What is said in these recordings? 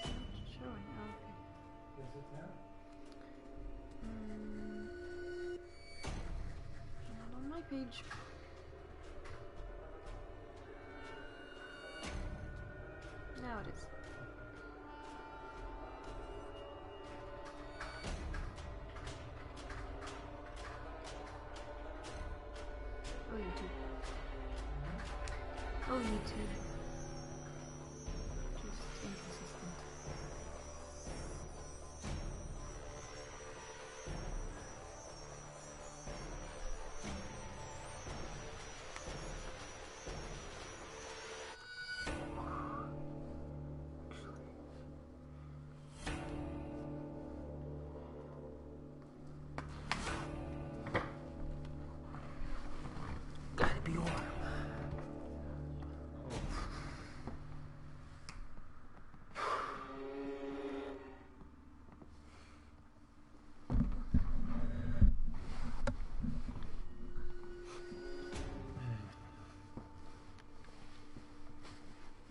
It's showing. Oh, okay. Is it now? Not on my page. Now it is. Oh, YouTube. Oh, YouTube. Just inconsistent. Gotta be warm.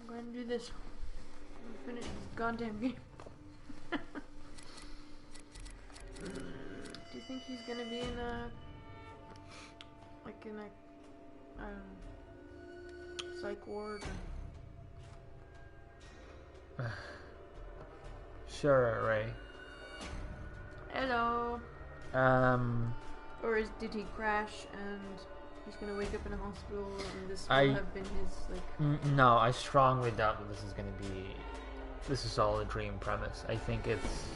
I'm going to do this. I'm gonna finish this goddamn game. Do you think he's gonna be in a... like in a... psych ward? Or... Sure, Ray. Hello! Or did he crash and he's gonna wake up in a hospital and this will have been his, like... No, I strongly doubt that this is gonna be... This is all a dream premise. I think it's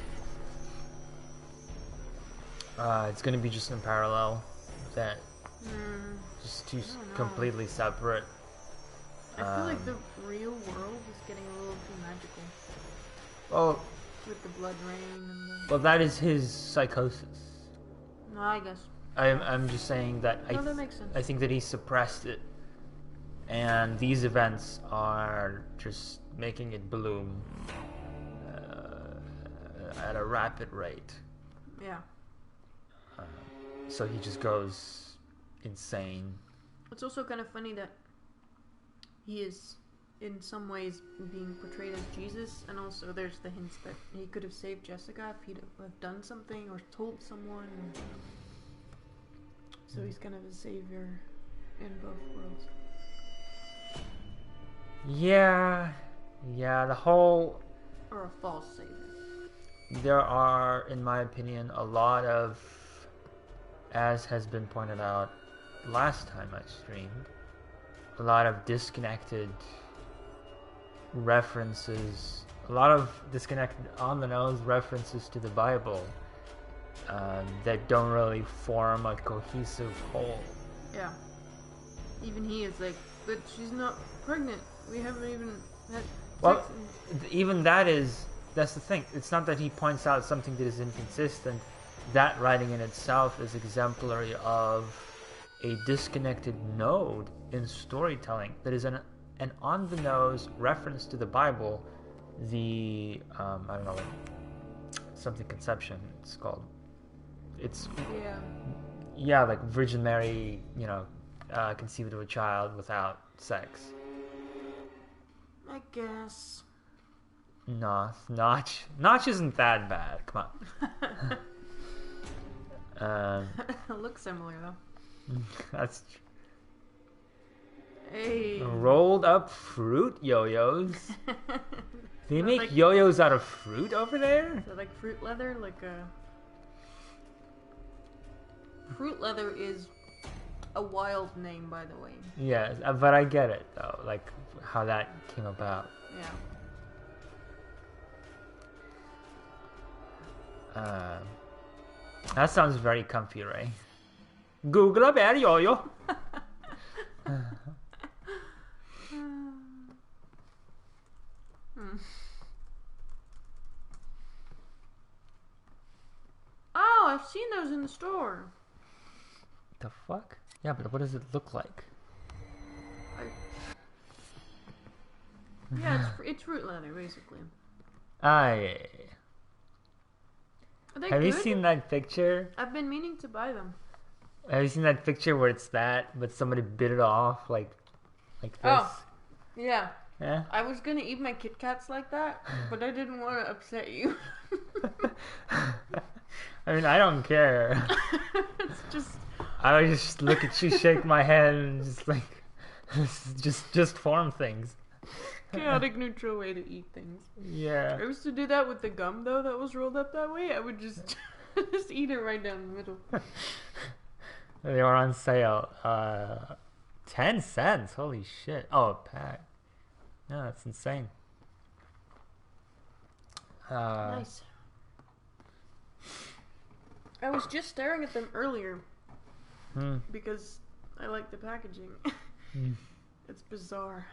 gonna be just in parallel. That... Just two completely separate... I feel like the real world is getting a little too magical. Oh... With the blood rain and the... Well, that is his psychosis. No, I guess. I'm just saying that that makes sense. I think that he suppressed it, and these events are just making it bloom at a rapid rate. Yeah. So he just goes insane. It's also kind of funny that he is, in some ways, being portrayed as Jesus, and also there's the hints that he could have saved Jessica if he'd have done something or told someone. So he's kind of a savior in both worlds. Yeah, the whole... Or a false savior. There are, in my opinion, a lot of, as has been pointed out last time I streamed, a lot of disconnected references, a lot of disconnected on-the-nose references to the Bible that don't really form a cohesive whole. Yeah. Even he is like, but she's not pregnant. We haven't even had sex. Well, even that's the thing. It's not that he points out something that is inconsistent. That writing in itself is exemplary of a disconnected node in storytelling that is an on-the-nose reference to the Bible. The I don't know, something conception it's called. It's like Virgin Mary, conceived of a child without sex. I guess. No, Notch isn't that bad. Come on. It looks similar though. That's Hey. Rolled up fruit yo-yos. They make like, yo-yos out of fruit over there? Is that like fruit leather? Like a... Fruit leather is a wild name, by the way. Yeah, but I get it, though. Like, how that came about. Yeah. That sounds very comfy, Ray. Google a bear yo-yo. Oh, I've seen those in the store. The fuck? Yeah, but what does it look like? Yeah, it's fruit leather, basically. Ah, yeah. Are they Have you good? seen that picture? I've been meaning to buy them. Have you seen that picture where it's that, but somebody bit it off like this? Oh, yeah. Yeah. I was gonna eat my Kit Kats like that, but I didn't want to upset you. I mean, I don't care. It's just I would just look at you, shake my head, and just like, just form things. chaotic neutral way to eat things. Yeah. I used to do that with the gum though that was rolled up that way. I would just just eat it right down the middle. They were on sale. 10 cents. Holy shit. Oh, a pack. No, that's insane. Nice. I was just staring at them earlier because I like the packaging. It's bizarre.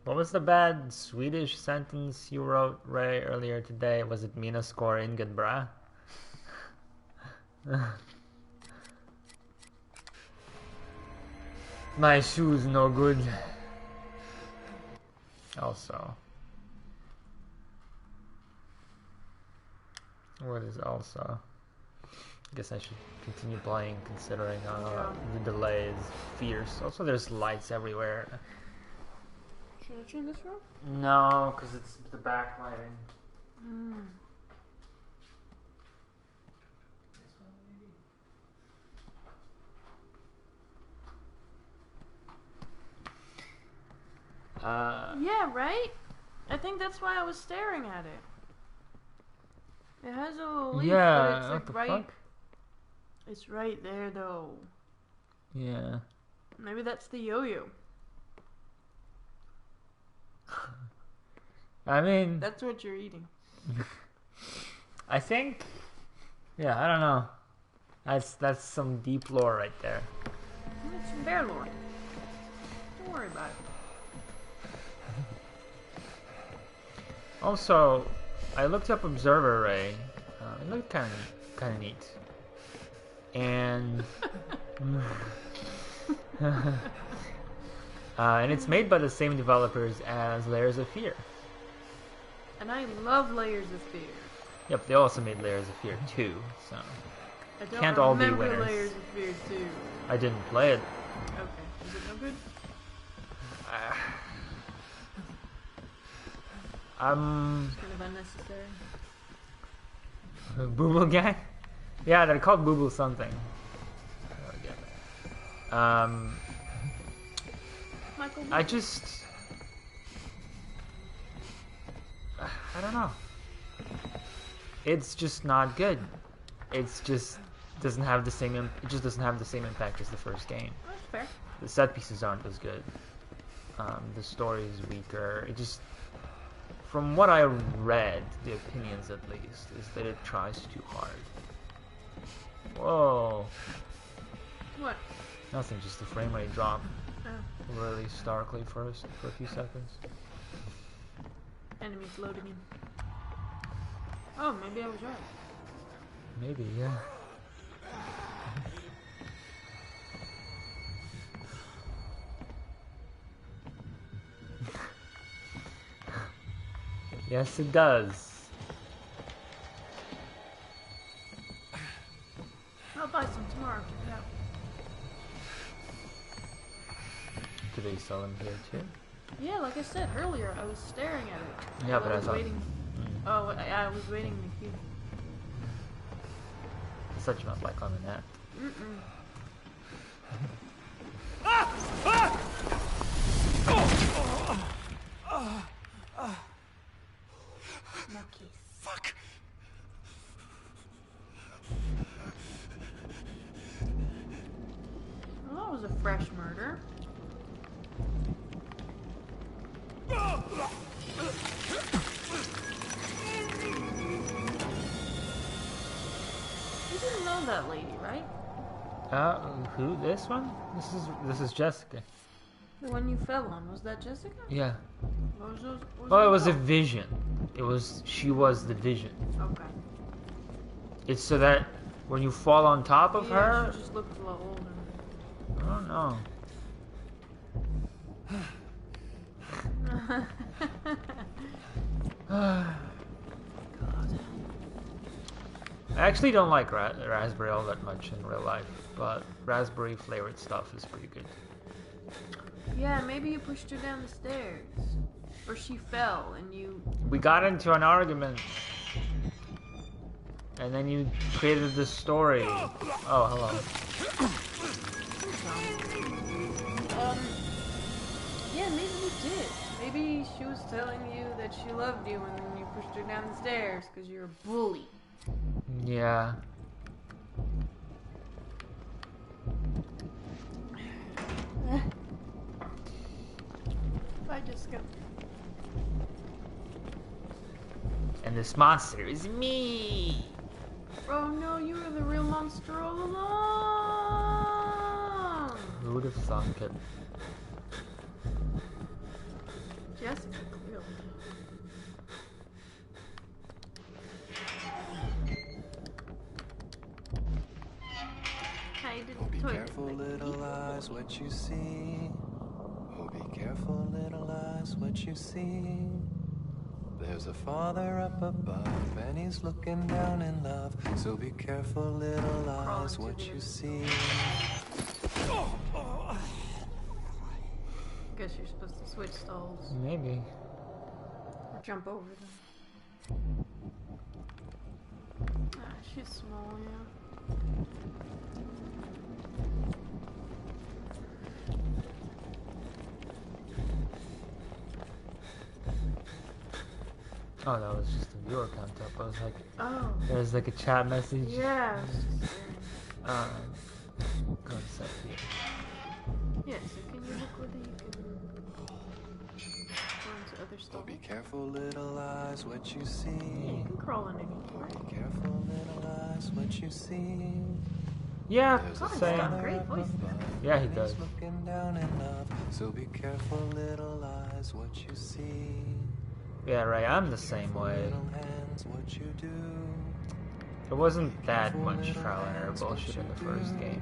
What was the bad Swedish sentence you wrote, Ray, earlier today? Was it mina skor ingen bra? My shoes no good. Also. What is also? I guess I should continue playing considering the delay is fierce. Also, there's lights everywhere. Should I turn this room? No, because it's the backlighting. Yeah, right? I think that's why I was staring at it. It has a little leaf, but it's like right. Fuck? It's right there though. Yeah. Maybe that's the yo-yo. I mean, That's what you're eating. I think. Yeah, I don't know. That's some deep lore right there. It's some bear lore. Don't worry about it. Also, I looked up Observer Ray. It looked kind of neat, and and it's made by the same developers as Layers of Fear. And I love Layers of Fear. Yep, they also made Layers of Fear 2, so I don't can't all be remember winners. Layers of Fear 2. I didn't play it. Okay, is it no good? I'm It's kind of unnecessary. Booble Gang? Yeah, they're called Booble something. Michael, I just... I don't know. It's just not good. It's just doesn't have the same. It just doesn't have the same impact as the first game. that's fair. The set pieces aren't as good. The story is weaker. It just, from what I read, the opinions at least, is that it tries too hard. Whoa. What? Nothing. Just the frame rate drop Oh, really starkly for a few seconds. enemies loading in. Oh, maybe I was right. Maybe, yeah. Yes, it does. I'll buy some tomorrow. Check it out. Do they sell them here too? Yeah, like I said earlier, I was staring at it. Yeah, while but I I was thought. waiting. Oh, I was waiting in the queue. Such you meant like on the net. Mm-mm. Lucky. Fuck. Well, that was a fresh murder. You didn't know that lady, right? Who? This one? This is Jessica. The one you fell on, was that Jessica? Yeah. What was those? What was Well, it that was a about? vision. She was the vision. Okay. It's so that when you fall on top of Yeah, her, she just looked a lot older. I don't know. God. I actually don't like raspberry all that much in real life, but raspberry flavored stuff is pretty good. Yeah, maybe you pushed her down the stairs. Or she fell and you... We got into an argument. And then you created this story. Oh, hello. Yeah, maybe you did. Maybe she was telling you that she loved you and then you pushed her down the stairs because you're a bully. Yeah. I just got... And this monster is me. Oh no, you were the real monster all along! Who would have thunk it? Jessica, really? I did Oh, be toy careful, little eyes, what you see. Oh, be careful, little eyes, what you see. There's a father up above, and he's looking down in love. So be careful, little eyes, what you see. Guess you're supposed to switch stalls. Maybe. Or jump over them. Ah, she's small, yeah. Oh, that was just a viewer count up. I was like, Oh. there's like a chat message. Yeah. Go and set here. Yeah, so can you look whether you can go into other Oh, stalls? be careful, little eyes, what you see. You can crawl underneath, right? Be careful, little eyes, what you see. Yeah, There's Oh, a he's same. got a father great up voice. above, Yeah, he and does. he's looking down in love. So be careful, little eyes, what you see. Yeah, right. I'm the same way. Little hands, what you do. There wasn't that much trial and error bullshit in the first game.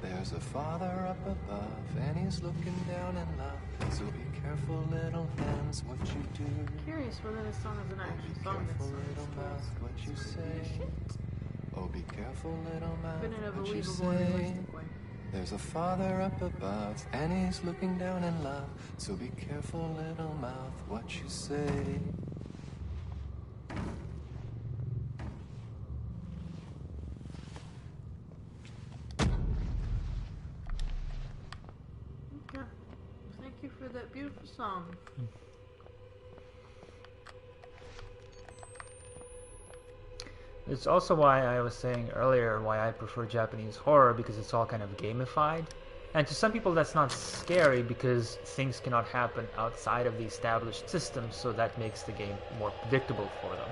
There's a father up above, and he's looking down in love. So be careful, little hands, what you do. Curious whether this song is an actual Be song that's careful, little mouth, what you say. Oh, be careful, little mouth, but in a what you believable, say. realistic way. There's a father up above, and he's looking down in love. So be careful, little mouth, what you say. Okay. Thank you for that beautiful song. It's also why I was saying earlier why I prefer Japanese horror, because it's all kind of gamified. And to some people that's not scary because things cannot happen outside of the established system, so that makes the game more predictable for them.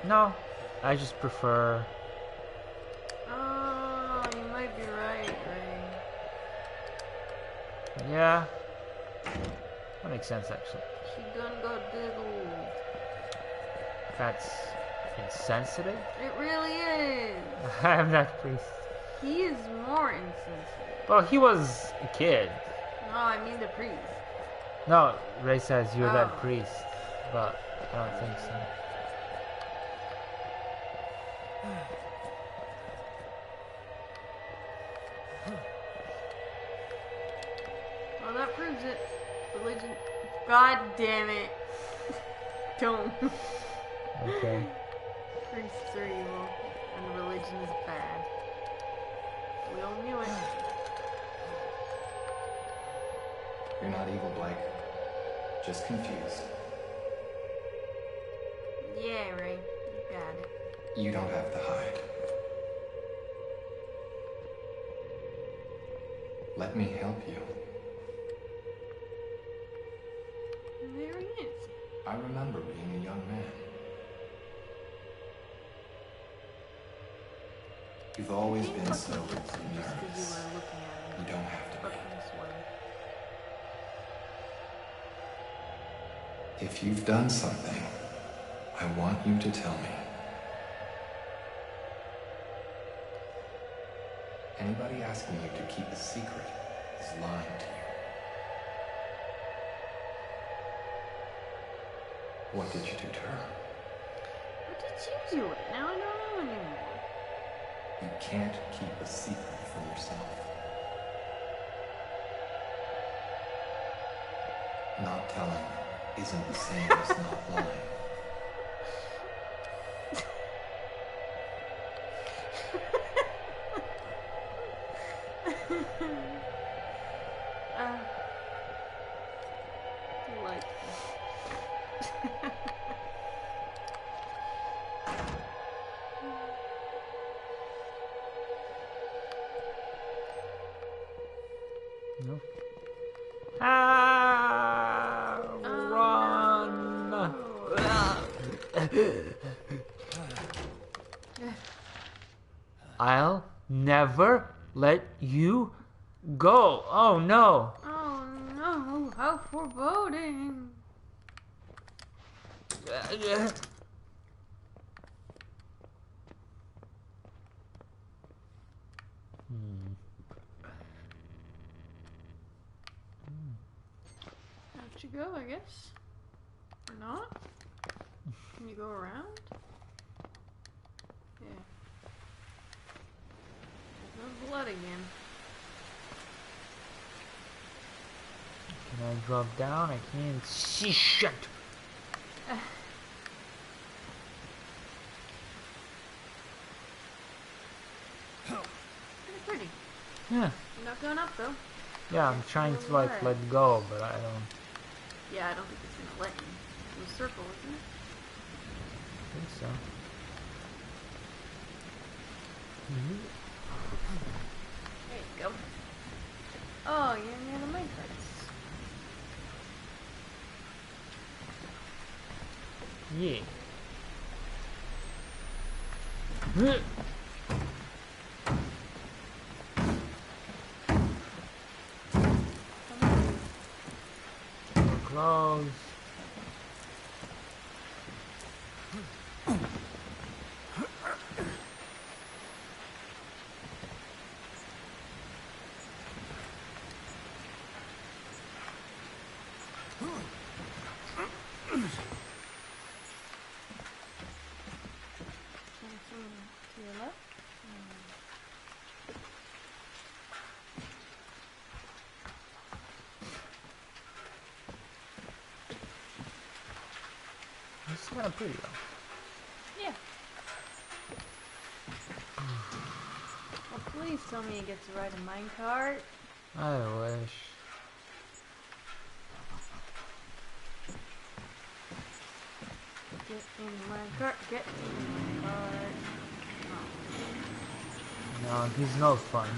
No, I just prefer... Oh, you might be right, Ray. Yeah, that makes sense actually. She done got diddled. That's insensitive? It really is. I'm that priest. He is more insensitive. Well, he was a kid. No, I mean the priest. No, Ray says you're that Oh. priest, but I don't think so. Well, that proves it. Religion. God damn it. Don't. Okay. Priests are evil, and religion is bad. We all knew it. You're not evil, Blake. Just confused. Yeah, Ray. You got it. You don't have to hide. Let me help you. There he is. I remember being a young man. You've always been so Just because you nervous. were looking at him. You don't have to Fucking be. swear. If you've done something, I want you to tell me. Anybody asking you to keep a secret is lying to you. What did you do to her? What did you do? Now I don't know anymore. You can't keep a secret from yourself. Not telling isn't the same as not lying. Delightful. No. Ah, run! No. I'll never let you go. Oh no! Oh no, how foreboding. How'd you go, I guess? Or not? Can you go around? Yeah. There's no blood again. Can I drop down? I can't see shit. Pretty pretty. Yeah. You're not going up though. Yeah, I'm trying to like let go, but I don't Yeah, I don't think it's gonna let you. It's a circle, isn't it? think so. There you go. Oh, you're near the minecarts. Yeah. Close. To your left. This is kind of pretty though. Yeah. Well, please tell me you get to ride a minecart. I wish. Get in the minecart. Get in the minecart. No, he's no fun.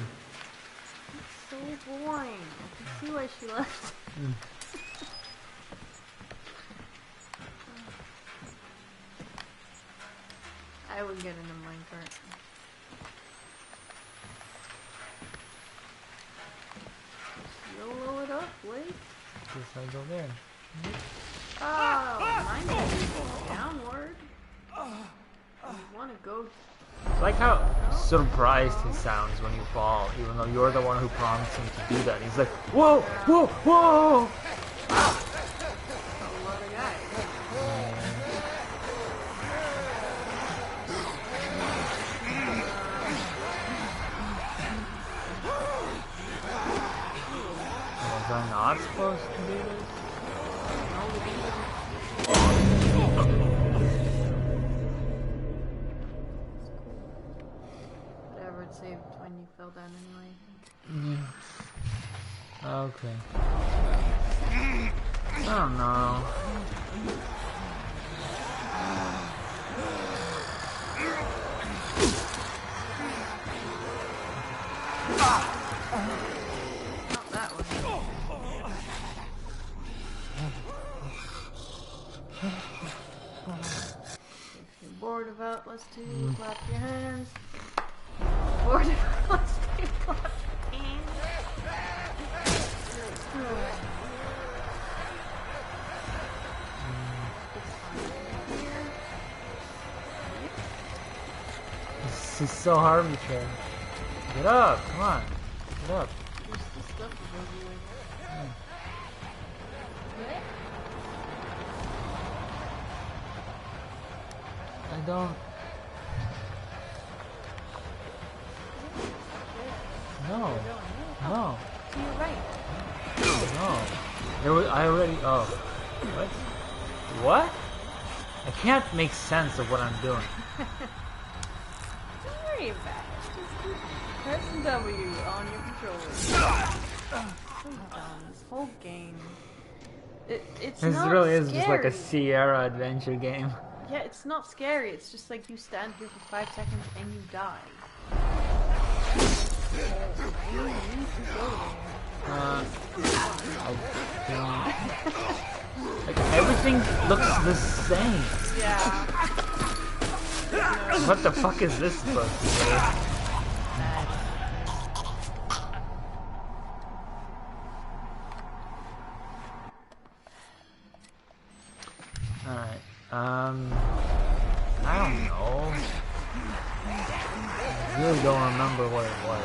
It's so boring. I can see why she left. I would get in a minecart. Just YOLO it up, wait. Guess I go there. Oh, mine is downward. You want to go? I like how surprised he sounds when you fall, even though you're the one who prompts him to do that. He's like, whoa, whoa, whoa! A lot of guys. Was I not supposed to do this? Whatever, it saved when you fell down anyway. Okay. I don't know. Not that one. If you're bored of Outlast 2, clap your hands. Bored of Outlast 2, clap your hands. This is so arbitrary. Get up, come on. Get up. There's this stuff above you. I don't... No. No. To your right. No. There was, I already, oh. What? What? I can't make sense of what I'm doing. Don't worry about it. Just keep pressing W on your controller. So dumb. This whole game. It's This not really scary. is just like a Sierra adventure game. Yeah, it's not scary. It's just like you stand here for 5 seconds and you die. You need to go there. Like everything looks the same. Yeah. What the fuck is this supposed to be? Alright, I don't know. I really don't remember what it was.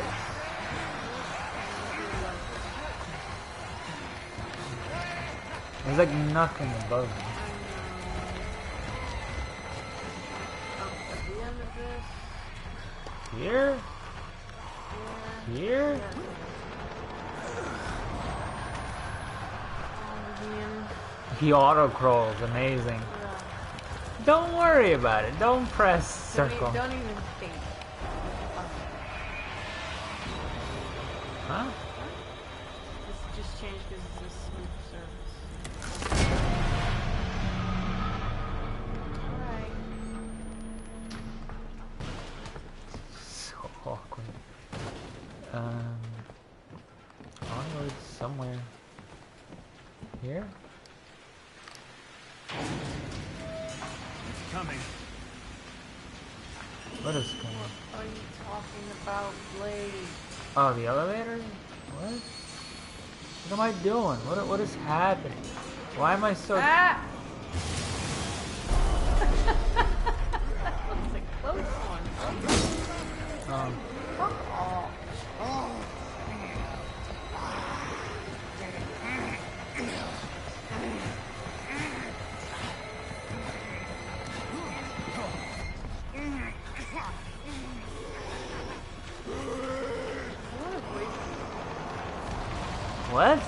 There's like nothing above me. At the end of this. Here? Yeah. Here? He auto crawls, amazing. Don't worry about it. Don't press circle. Don't even think. Huh? This just changed because it's a smooth surface. Alright. So awkward. Onward somewhere. Here? It's coming. What is coming? What are you talking about, Blade? Oh, the elevator? What? What am I doing? What is happening? Why am I so... Ah! That was a close one. Fuck off. What?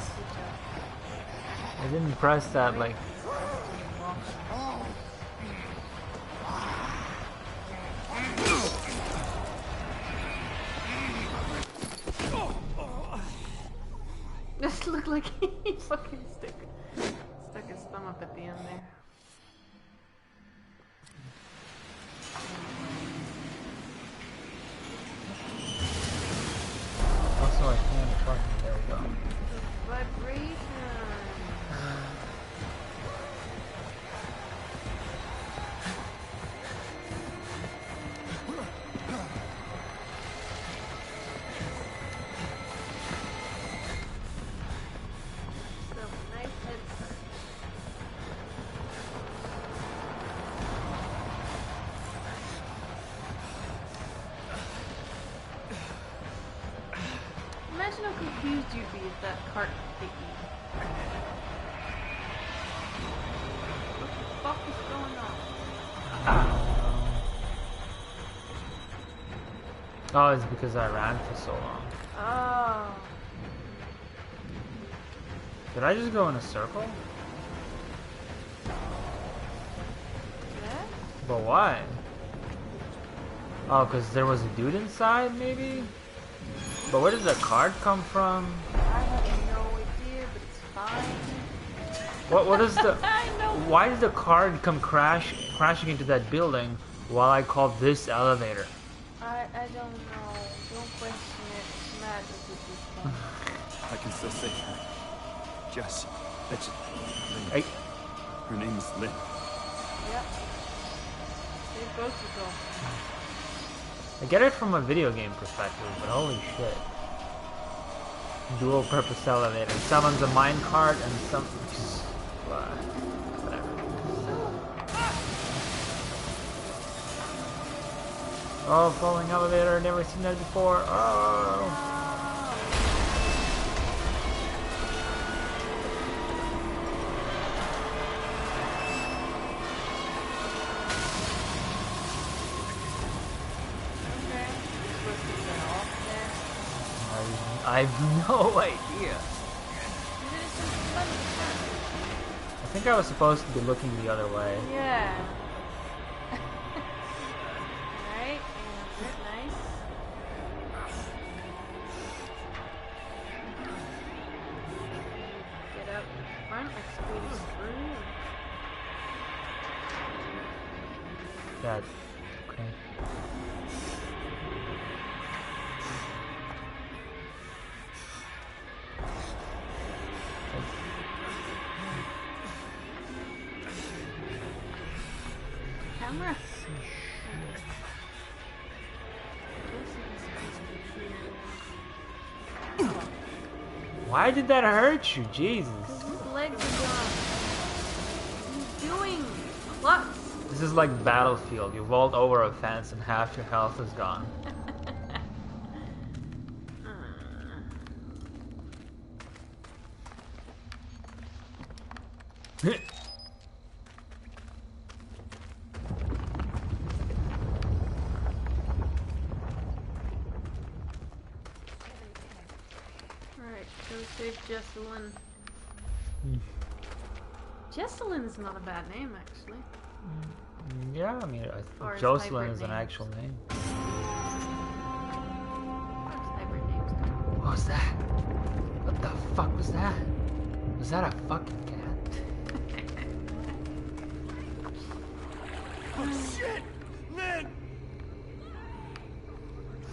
I didn't press that, like... This looked like he fucking stuck his thumb up at the end there. Also, I can't fucking... There we go. Vibration. So nice headset. Imagine how confused you'd be if that cart hit you. What the fuck is going on? Oh, it's because I ran for so long. Oh. Did I just go in a circle? Yeah? But why? Oh, because there was a dude inside, maybe? But where did the card come from? I have no idea, but it's fine. What is the... I know. Why did the card come crashing into that building while I called this elevator? I don't know. Don't question it. It's magic at this point. I can still see her. Jess. It's Lynn. I, Her name is Lynn. Yep. They both go. I get it from a video game perspective, but holy shit. Dual purpose elevator. Someone's a minecart and some... Just, whatever. Oh, falling elevator, never seen that before. Oh! Okay. You're supposed to get off there. I have no idea. Isn't it just fun to think I was supposed to be looking the other way. Yeah. Alright, nice. Get up front, like squeeze through. That. Okay. Camera. Why did that hurt you? Jesus. His legs are gone. What's he doing? What? This is like Battlefield. You vault over a fence and half your health is gone. Alright, go save Jessalyn. Jessalyn is not a bad name, actually. Yeah, I mean, Or as Jocelyn hybrid is an names. actual name. What's hybrid names? What was that? What the fuck was that? Was that a fucking cat? Oh shit! Lynn!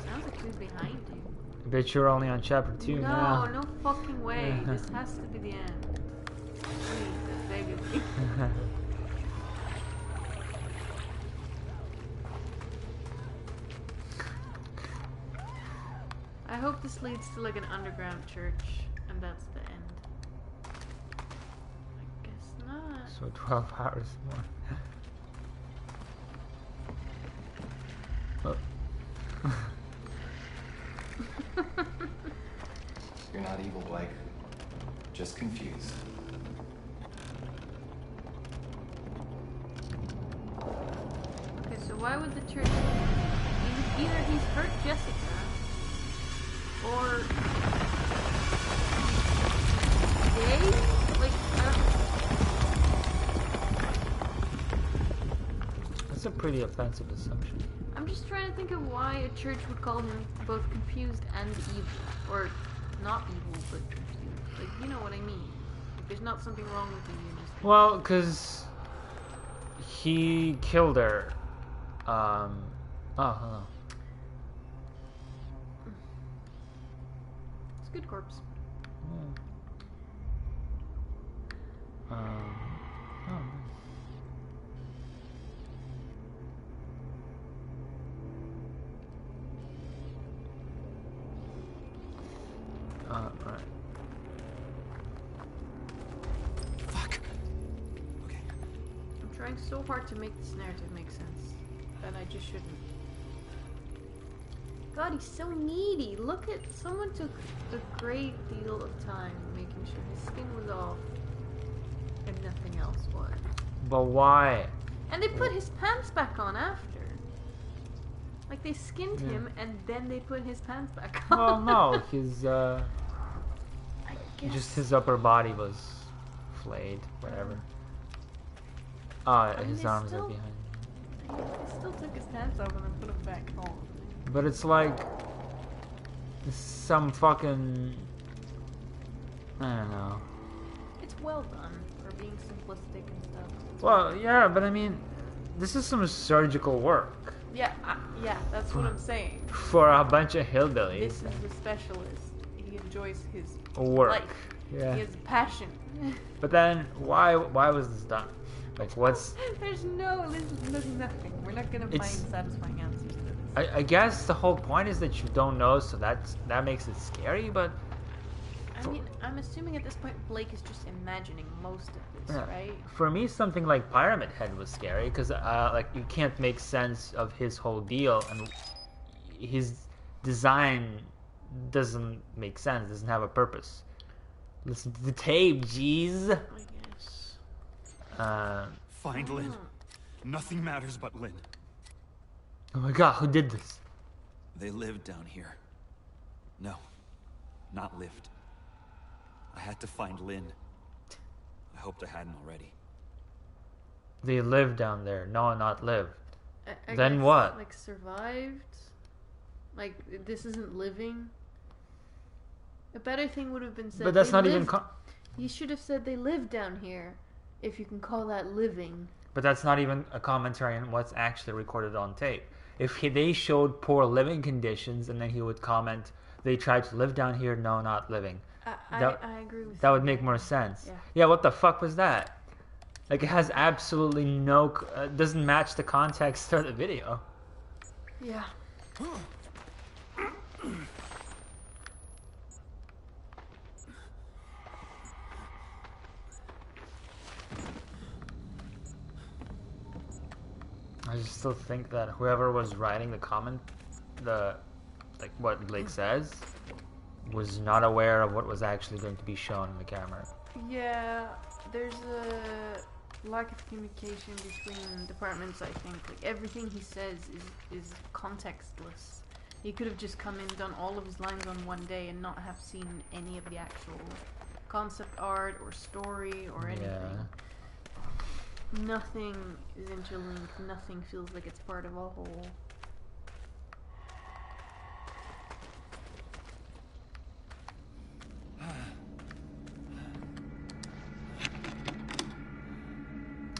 Sounds like who's behind you. I bet you're only on chapter 2 No, now. no fucking way. This has to be the end. Please, I beg of you. I hope this leads to like an underground church, and that's the end. I guess not. So 12 hours more. Oh. You're not evil, Blake. Just confused. Okay, so why would the church... Either he's hurt Jessica, or... gay? Like, That's a pretty offensive assumption. I'm just trying to think of why a church would call him both confused and evil. Or not evil, but confused. Like, you know what I mean. Like, there's not something wrong with you, you just... Well, because he killed her. Oh, hello. It's a good corpse. Oh, nice. Right. Fuck. Okay. I'm trying so hard to make this narrative make sense. That I just shouldn't. God, he's so needy. Look at... Someone took a great deal of time making sure his skin was off. And nothing else was. But why? And they put his pants back on after. Like, they skinned him, and then they put his pants back on. Well, no, his, I guess. just his upper body was flayed, whatever. mean, His they arms still- are behind. They still took his pants off and then put them back on. But it's like some fucking, I don't know. It's well done for being simplistic and stuff. It's Well, yeah, but I mean, this is some surgical work yeah, that's what I'm saying. for a bunch of hillbillies. This is the specialist. He enjoys his Work. life. Yeah. He has a passion. But then, why was this done? Like, what's... There's nothing. We're not gonna find It's- satisfying answers to this. I guess the whole point is that you don't know, so that makes it scary, but... I mean, I'm assuming at this point Blake is just imagining most of this, Yeah. right? For me, something like Pyramid Head was scary, because, like, you can't make sense of his whole deal, and his design doesn't make sense, doesn't have a purpose. Listen to the tape, jeez. I guess. Find Lynn. Nothing matters but Lynn. Oh my god, who did this? They lived down here. No, not lived. I had to find Lynn. I hoped I hadn't already. They live down there. No, not lived. I Then guess, what? Like, survived? Like, this isn't living? A better thing would have been said. But that's they not even. lived- You should have said they live down here, if you can call that living. But that's not even a commentary on what's actually recorded on tape. If they showed poor living conditions, and then he would comment, "They tried to live down here. No, not living." I agree with That you. would make more sense. Yeah. Yeah. What the fuck was that? Like, it has absolutely no. Doesn't match the context of the video. Yeah. I just still think that whoever was writing the comment, what Blake says, was not aware of what was actually going to be shown in the camera. Yeah, there's a lack of communication between departments, I think. Like, everything he says is contextless. He could have just come in, done all of his lines on one day, and not have seen any of the actual concept art or story or anything. Yeah. Nothing is interlinked, nothing feels like it's part of a whole.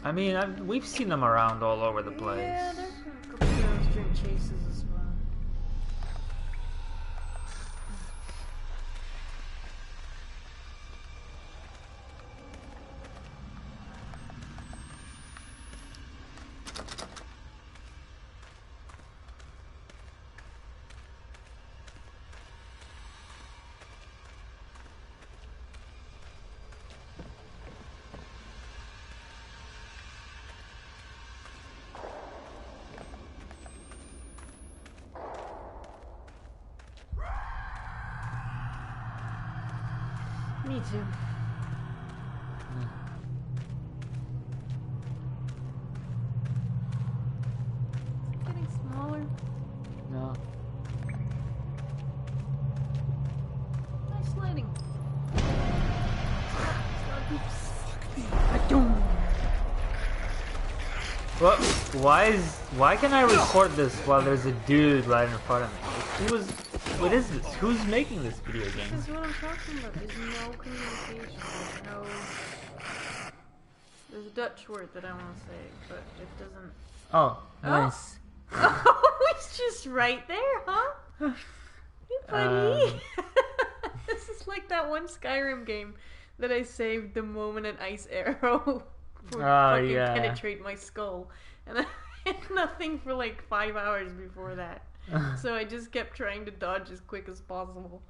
I mean, we've seen them around all over the place. Yeah, there's been a couple of those during chases as well. Me too. Is it getting smaller? No. Nice lighting. Well, why can I record this while there's a dude right in front of me? What is this? Who's making this video game? This is what I'm talking about. There's no communication. There's a Dutch word that I want to say, but it doesn't. Oh, nice. Oh, it's just right there, huh? Hey, buddy. This is like that one Skyrim game that I saved the moment an ice arrow would fucking penetrate my skull, and I had nothing for like 5 hours before that. So I just kept trying to dodge as quick as possible.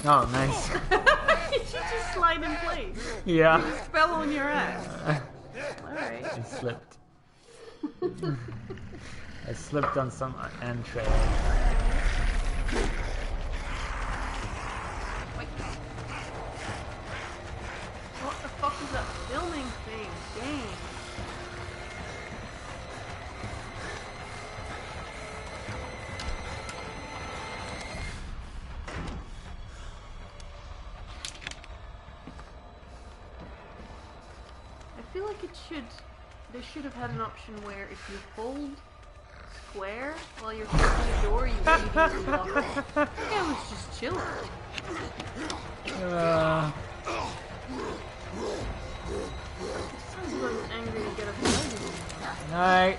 Oh, nice. Did you just slide in place? Yeah. It fell on your ass. Alright. I slipped. I slipped on some entrails. What the fuck is that filming thing? Dang. I feel like they should have had an option where if you hold square while you're closing the door, you immediately lock it. I think I was just chilling. Sounds about as angry to get upset. Night.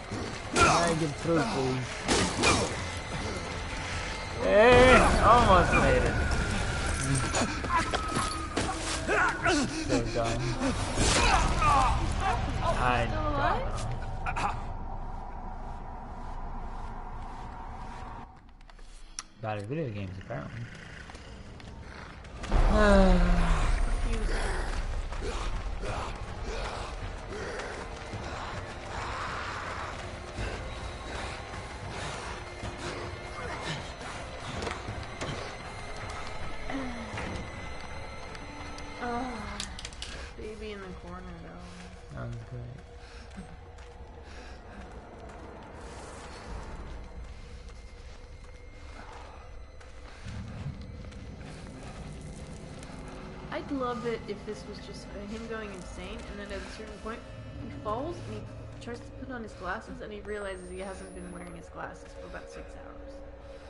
Night, get through, please. Hey, almost made it. So dumb. I Still alive? don't know. Bad at video games, apparently. Baby in the corner though. Sounds great. I'd love it if this was just him going insane, and then at a certain point, he falls and he tries to put on his glasses, and he realizes he hasn't been wearing his glasses for about 6 hours.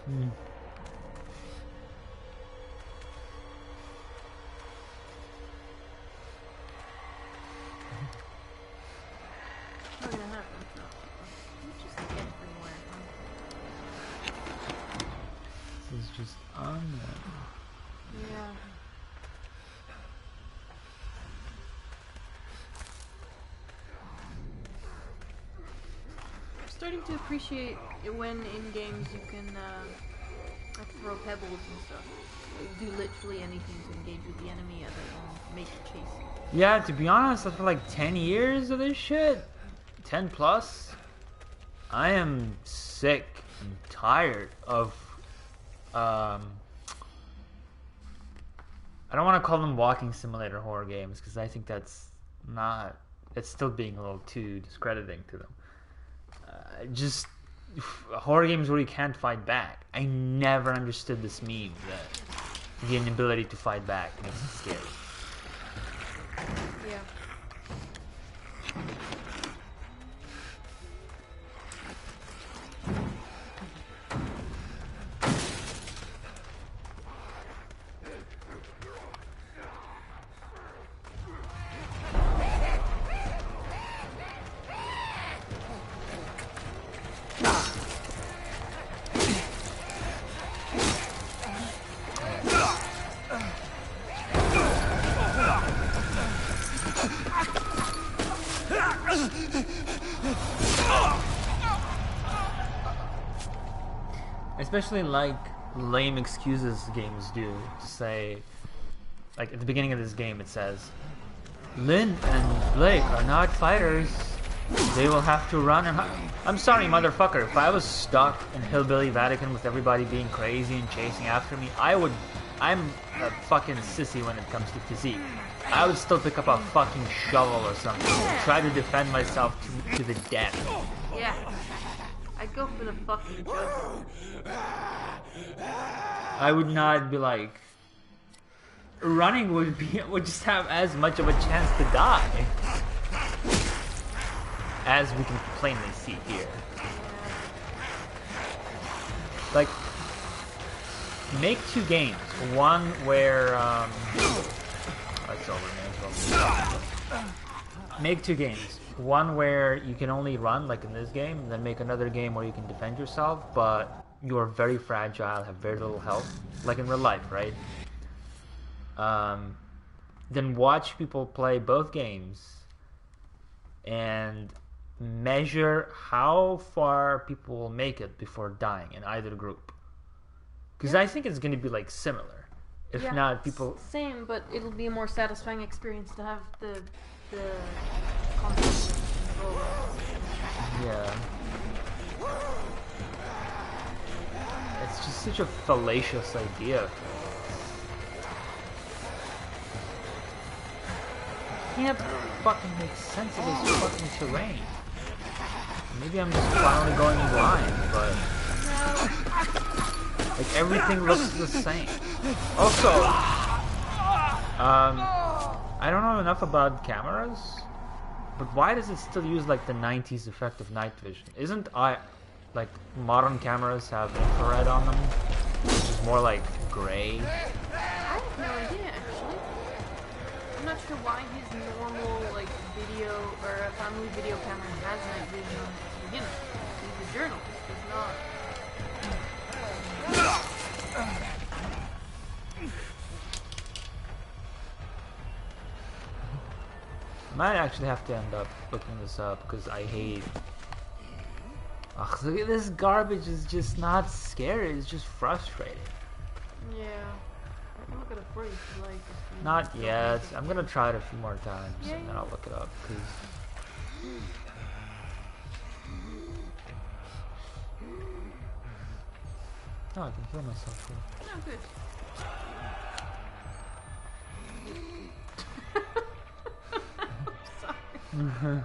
Hmm. Not gonna happen. No. You just everywhere. This is just on them. Yeah. I'm starting to appreciate it when in games you can like throw pebbles and stuff. You do literally anything to engage with the enemy other than make it chase you. Yeah, to be honest, after like 10 years of this shit, 10 plus, I am sick and tired of, I don't want to call them walking simulator horror games, because I think that's not, it's still being a little too discrediting to them. Just horror games where you can't fight back. I never understood this meme that the inability to fight back makes it scary. Yeah. Especially like lame excuses games do to say, like at the beginning of this game it says, Lynn and Blake are not fighters. They will have to run and I'm sorry, motherfucker. If I was stuck in Hillbilly Vatican with everybody being crazy and chasing after me, I'm a fucking sissy when it comes to physique. I would still pick up a fucking shovel or something and try to defend myself to the death. Yeah. I'd go for the fucking judge. I would not be like, running would just have as much of a chance to die as we can plainly see here. Like, make 2 games. One where that's over, man. It's over. Make 2 games. One where you can only run, like in this game, and then make another game where you can defend yourself, but you're very fragile, have very little health, like in real life, right? Then watch people play both games and measure how far people will make it before dying in either group. Because I think it's going to be like similar. If not, people... Same, but it'll be a more satisfying experience to have the concept of control. Yeah. It's just such a fallacious idea. Can't fucking make sense of this fucking terrain. Maybe I'm just finally going blind, but like everything looks the same. Also, I don't know enough about cameras, but why does it still use like the 90s effect of night vision? Isn't like modern cameras have infrared on them, which is more like gray? I have no idea, actually. I'm not sure why his normal, like, video, or family video camera has night vision on it to begin with. He's a journalist, does not. Might actually have to end up looking this up, because I hate... Ugh, look at this garbage, is just not scary, it's just frustrating. Yeah. I'm not gonna freeze, like... Not yet. I'm gonna try it a few more times, Yeah, and then I'll look it up, because... Oh, I can kill myself here. No, good. Oh,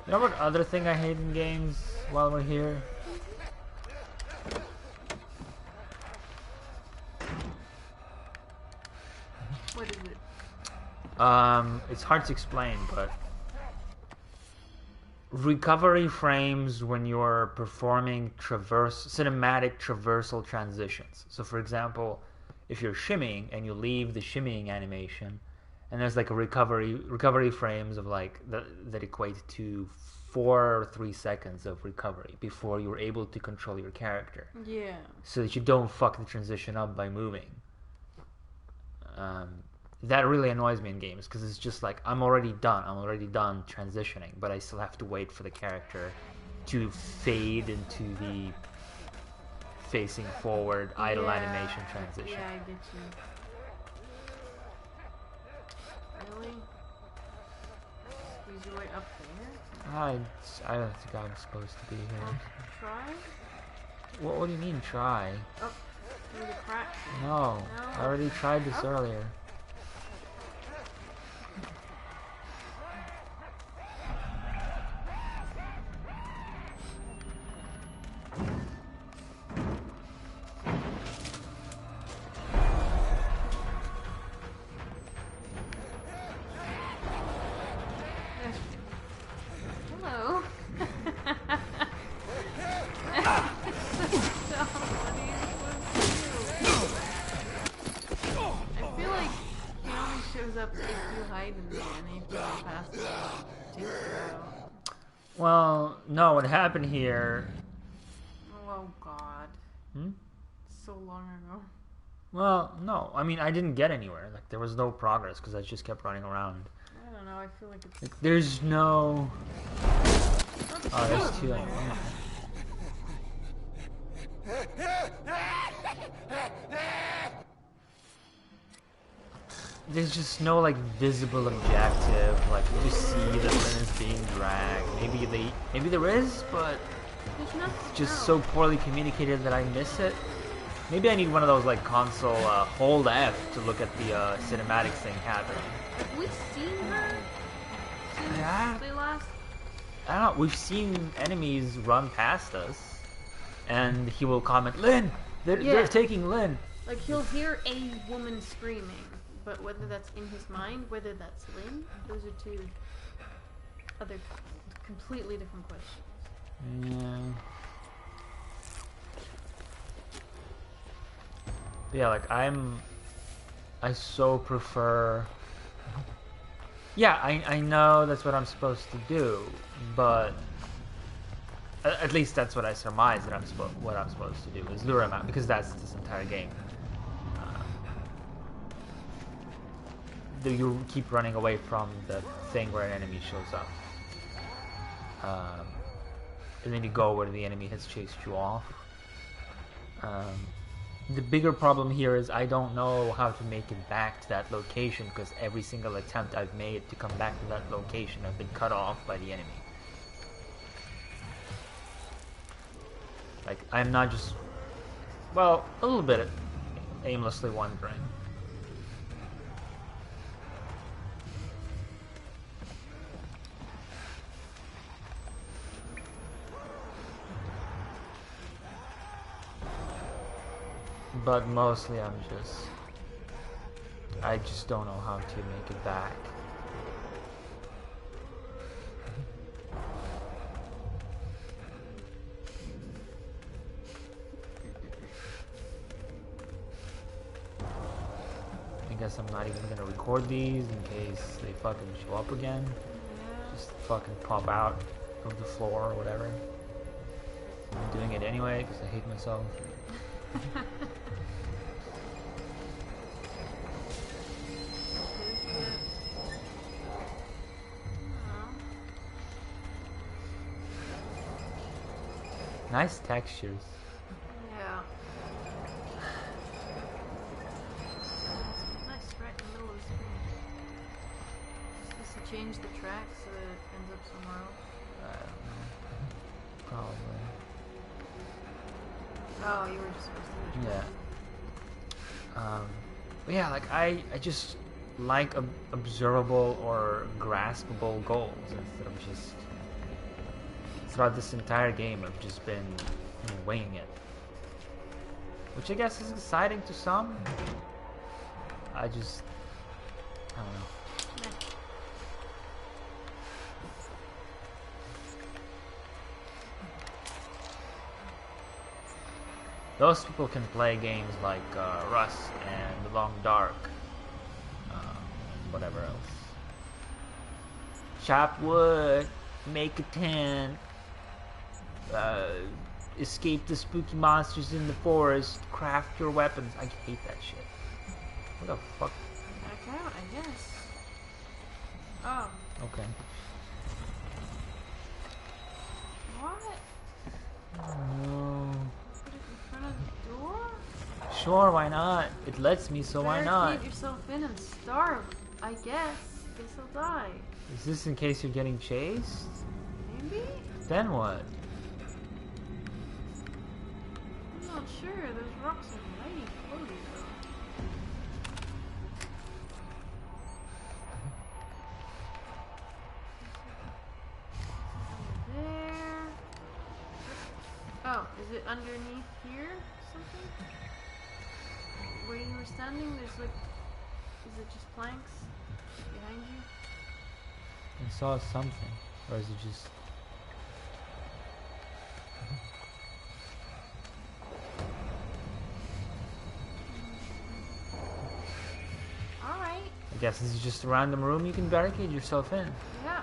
You know what other thing I hate in games while we're here? what is it? It's hard to explain, but recovery frames when you're performing cinematic traversal transitions. So for example, if you're shimmying and you leave the shimmying animation, and there's like a recovery frames of like that equate to 4 or 3 seconds of recovery before you're able to control your character. Yeah. So that you don't fuck the transition up by moving. That really annoys me in games because it's just like I'm already done transitioning, but I still have to wait for the character to fade into the facing forward idle animation transition. Yeah, I get you. Really? Squeeze your way up there? I don't think I'm supposed to be here. Try? What do you mean try? Up through the crack? No, No. I already tried this earlier. Hello. So funny. I feel like he only shows up if you hide in there and if you go past the takes you out. Well, no, what happened here... Oh god. Hmm? So long ago. Well, no, I mean, I didn't get anywhere. Like, there was no progress because I just kept running around. I don't know, I feel like it's... Like, there's no... Oh, there's two. There's just no, like, visible objective, like, to see that Lynn is being dragged. Maybe there is, but There's nothing. it's just so poorly communicated that I miss it. Maybe I need one of those, like, console hold F to look at the cinematics thing happening. Have we seen her since Yeah. they last? I don't know, we've seen enemies run past us, and he will comment, Lynn! They're taking Lynn! Like, he'll hear a woman screaming, but whether that's in his mind, whether that's Lynn, those are two other completely different questions. Yeah. Yeah, like, I so prefer... Yeah, I know that's what I'm supposed to do, but... At least that's what I surmise that what I'm supposed to do, is lure him out, because that's this entire game. You keep running away from the thing where an enemy shows up. And then you go where the enemy has chased you off. The bigger problem here is I don't know how to make it back to that location because every single attempt I've made to come back to that location have been cut off by the enemy. Like, I'm not just... Well, a little bit aimlessly wandering. But mostly I just don't know how to make it back. I guess I'm not even gonna record these in case they fucking show up again. Just fucking pop out of the floor or whatever. I'm doing it anyway because I hate myself. Nice textures. Yeah. Nice, right in the middle of the screen. Supposed to change the track so that it ends up somewhere else. I don't know. Probably. Oh, you were just supposed to. Yeah. But yeah, like I just like observable or graspable goals instead of just throughout this entire game I've just been winging it, which I guess is exciting to some. I don't know. Those people can play games like Rust and The Long Dark, whatever else. Chop wood, make a tent, escape the spooky monsters in the forest, craft your weapons. I hate that shit. What the fuck? Back out, I guess. Oh. Okay. What? No. Put it in front of the door? Sure, why not? It lets me, so why not? Barricade yourself in and starve, I guess. Guess I'll die. Is this in case you're getting chased? Maybe? Then what? I'm not sure. Those rocks are mighty floaty, though. There. Oh, is it underneath here? Something? Where you were standing, there's like... Is it just planks behind you? I saw something. Or is it just... Alright. I guess this is just a random room you can barricade yourself in. Yeah.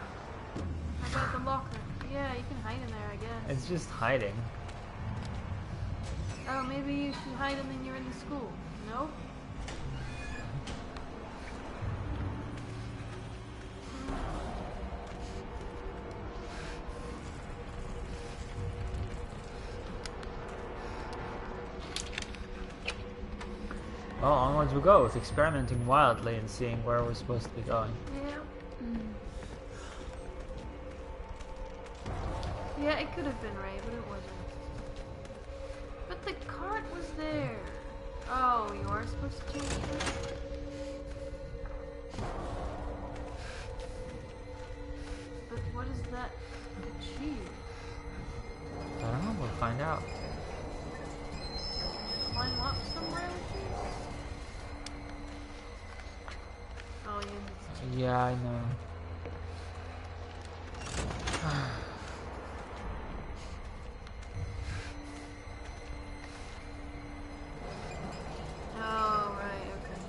How about the locker? Yeah, you can hide in there, I guess. It's just hiding. Oh, maybe you should hide and then you're in the school. No? Well, onwards we go, with experimenting wildly and seeing where we're supposed to be going. Yeah. Yeah, it could have been Ray, but it wasn't. But the cart was there. Oh, you are supposed to change it? But what does that achieve? I don't know, we'll find out. Climb up somewhere with you? Oh, yeah. Yeah, I know. Oh, right, okay.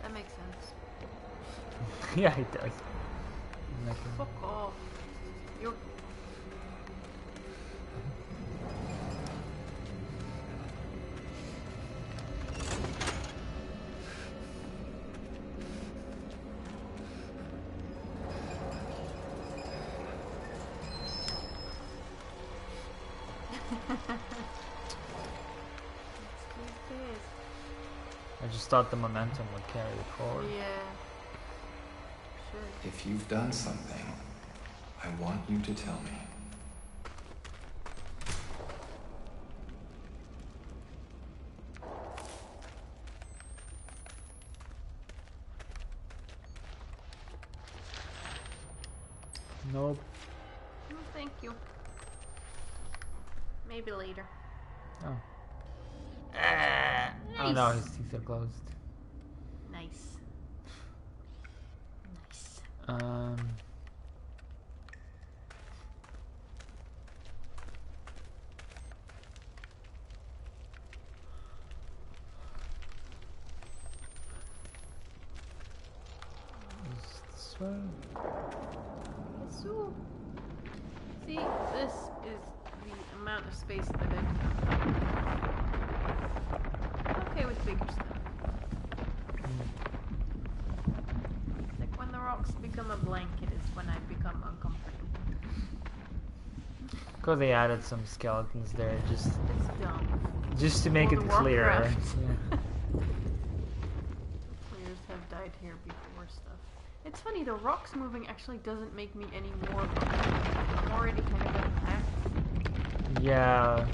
That makes sense. Yeah, it does. Fuck off. You're... I just thought the momentum would carry it forward. Yeah. Sure. If you've done something, I want you to tell me. Nope. No, thank you. Maybe later. Oh. Oh no, his teeth are closed. Nice. Nice. Is this way? So, see, this is the amount of space that I I'm okay with bigger stuff. Like when the rocks become a blanket is when I become uncomfortable. Because they added some skeletons there, It's dumb. just to make Well, it the clearer. Warcraft. Yeah. Players have died here before stuff. It's funny, the rocks moving actually doesn't make me any more uncomfortable. I'm already kind of unpacked. Yeah,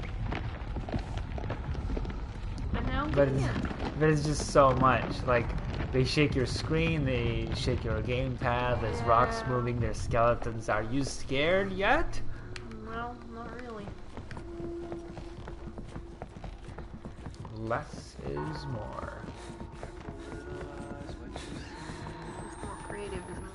Yeah, I'm but getting it's, it. but it's just so much. Like, they shake your screen, they shake your gamepad, there's rocks Yeah. moving, there's skeletons. Are you scared yet? Well, not really. Less is more. It's more creative, isn't it?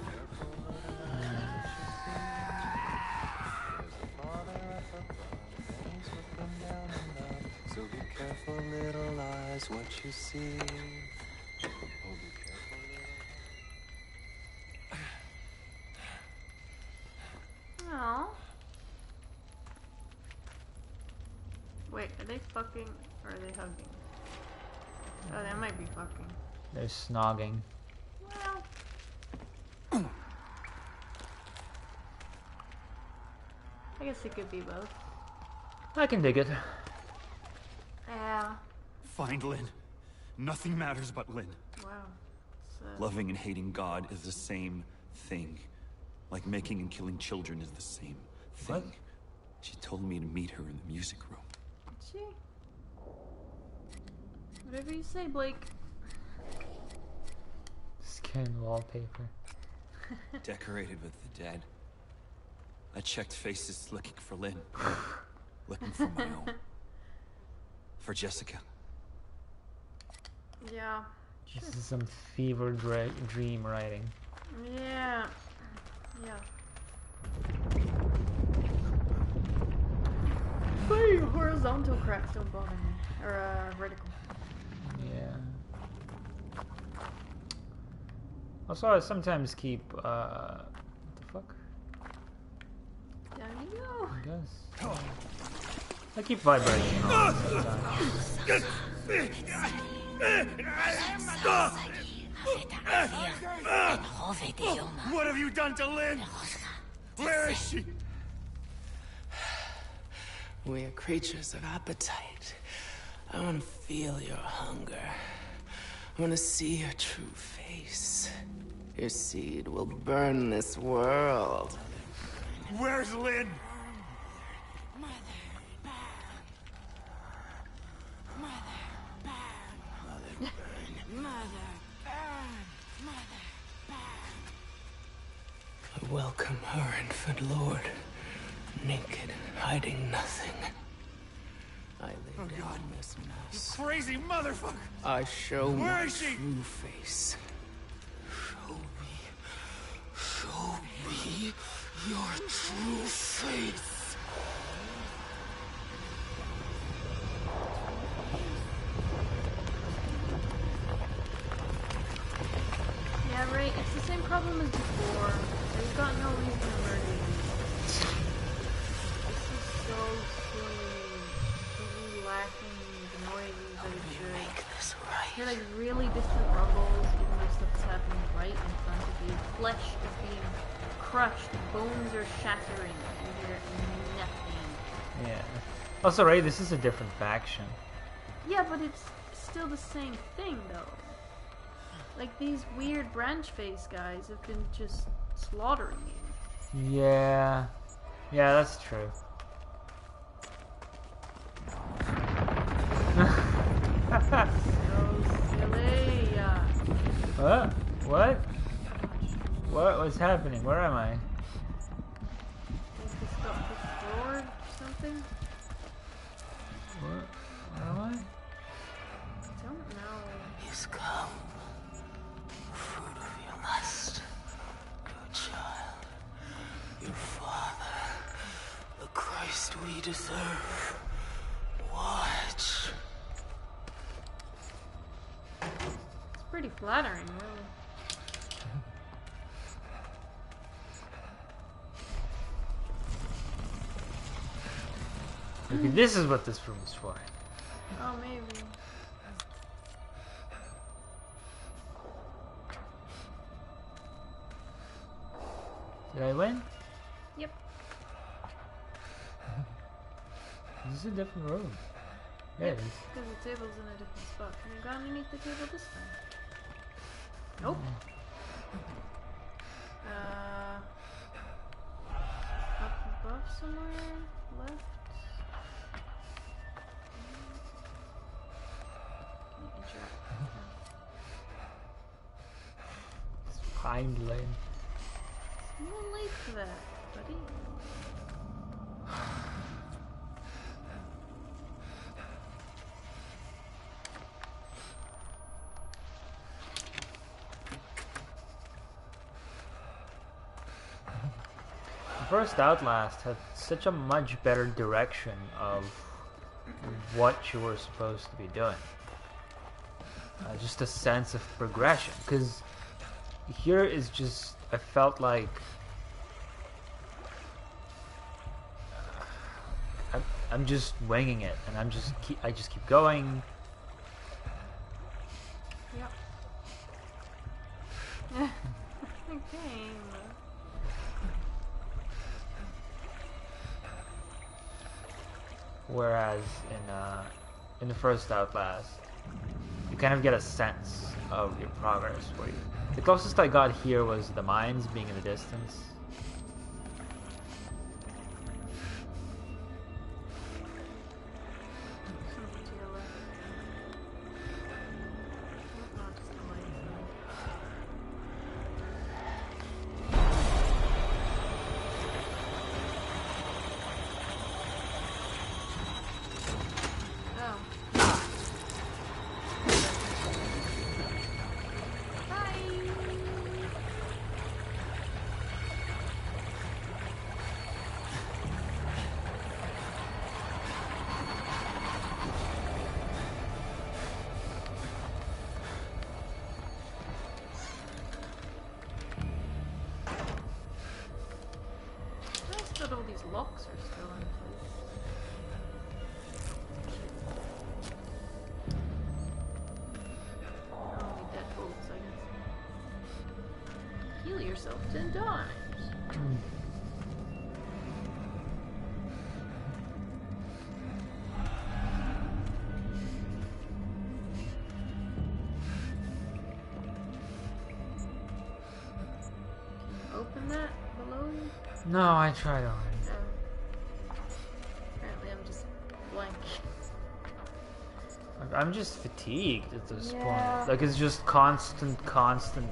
So be careful, little eyes, what you see. Oh, be careful, little. Aww. Wait, are they fucking or are they hugging? Oh, they might be fucking. They're snogging. Well, I guess it could be both. I can dig it. Yeah. Find Lynn. Nothing matters but Lynn. Wow. It's, Loving and hating God is the same thing. Like making and killing children is the same thing. What? She told me to meet her in the music room. See? Whatever you say, Blake. Skin wallpaper. Decorated with the dead. I checked faces looking for Lynn. Looking for my own. For Jessica. Yeah. Sure. This is some fever dream writing. Yeah. Yeah. Hey, horizontal cracks don't bother me. Or, vertical. Yeah. Also, I sometimes keep, what the fuck? Down you go. I guess. I keep vibration on sometimes. What have you done to Lynn? Where is she? We are creatures of appetite. I want to feel your hunger. I want to see your true face. Your seed will burn this world. Where's Lynn? I welcome her, infant lord. Naked, hiding nothing. I lay down this mess. Crazy motherfucker! I show Where my is she? true face. Show me your true face. Yeah, right. It's the same problem as before. They've got no reason to murder you. This is so silly. Completely lacking the noises that it should. Make this right. They're like really distant rumbles, even though stuff is happening right in front of you. Flesh is being crushed, bones are shattering, and you hear nothing. Yeah. Also, Ray, this is a different faction. Yeah, but it's still the same thing, though. Like, these weird branch face guys have been just slaughtering you. Yeah. Yeah, that's true. So silly. What? What? What was happening? Where am I? I think this got destroyed or something? What? Where am I? I don't know. He's come. Fruit of your lust. Your child. Your father. The Christ we deserve. Watch. It's pretty flattering, really. Okay, this is what this room is for. Oh, maybe. Did I win? Yep. This is a different room. Yeah, it is. Because the table's in a different spot. Can you go underneath the table this time? Nope. Up above somewhere? Left? behind Lynn. It's a little late for that, buddy. The first Outlast had such a much better direction of what you were supposed to be doing. Just a sense of progression. Because here is just, I felt like I'm just winging it, and I just keep going. Yep. Okay. Whereas in the first Outlast, you kind of get a sense of your progress. The closest I got here was the mines being in the distance. All these locks are still in place. Only deadbolts, I guess. Heal yourself 10 times. Can you open that below you? No, I tried already. Apparently I'm just blank. I'm just fatigued at this Yeah. point. Like, it's just constant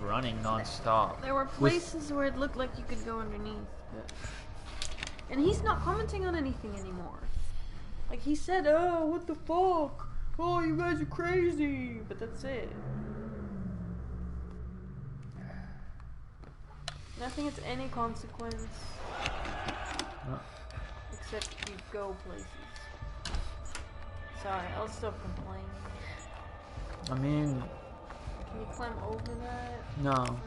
running non-stop. There were places where it looked like you could go underneath, but... And he's not commenting on anything anymore. Like, he said, oh, what the fuck? Oh, you guys are crazy. But that's it. Nothing has any consequence. No. Except you go places. Sorry, I'll stop complaining. I mean, Can you climb over that? no. Okay.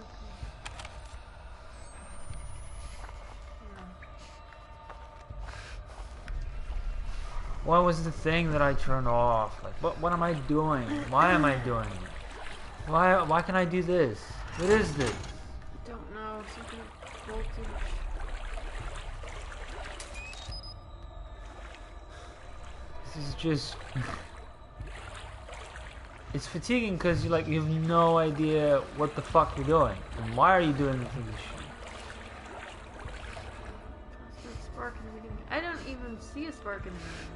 What was the thing that I turned off? Like, what am I doing? Why am I doing it? Why can I do this? What is this? Don't know, something voltage. This is just... It's fatiguing because you have no idea what the fuck you're doing. And why are you doing this shit? Constant spark in the beginning. I don't even see a spark in the beginning.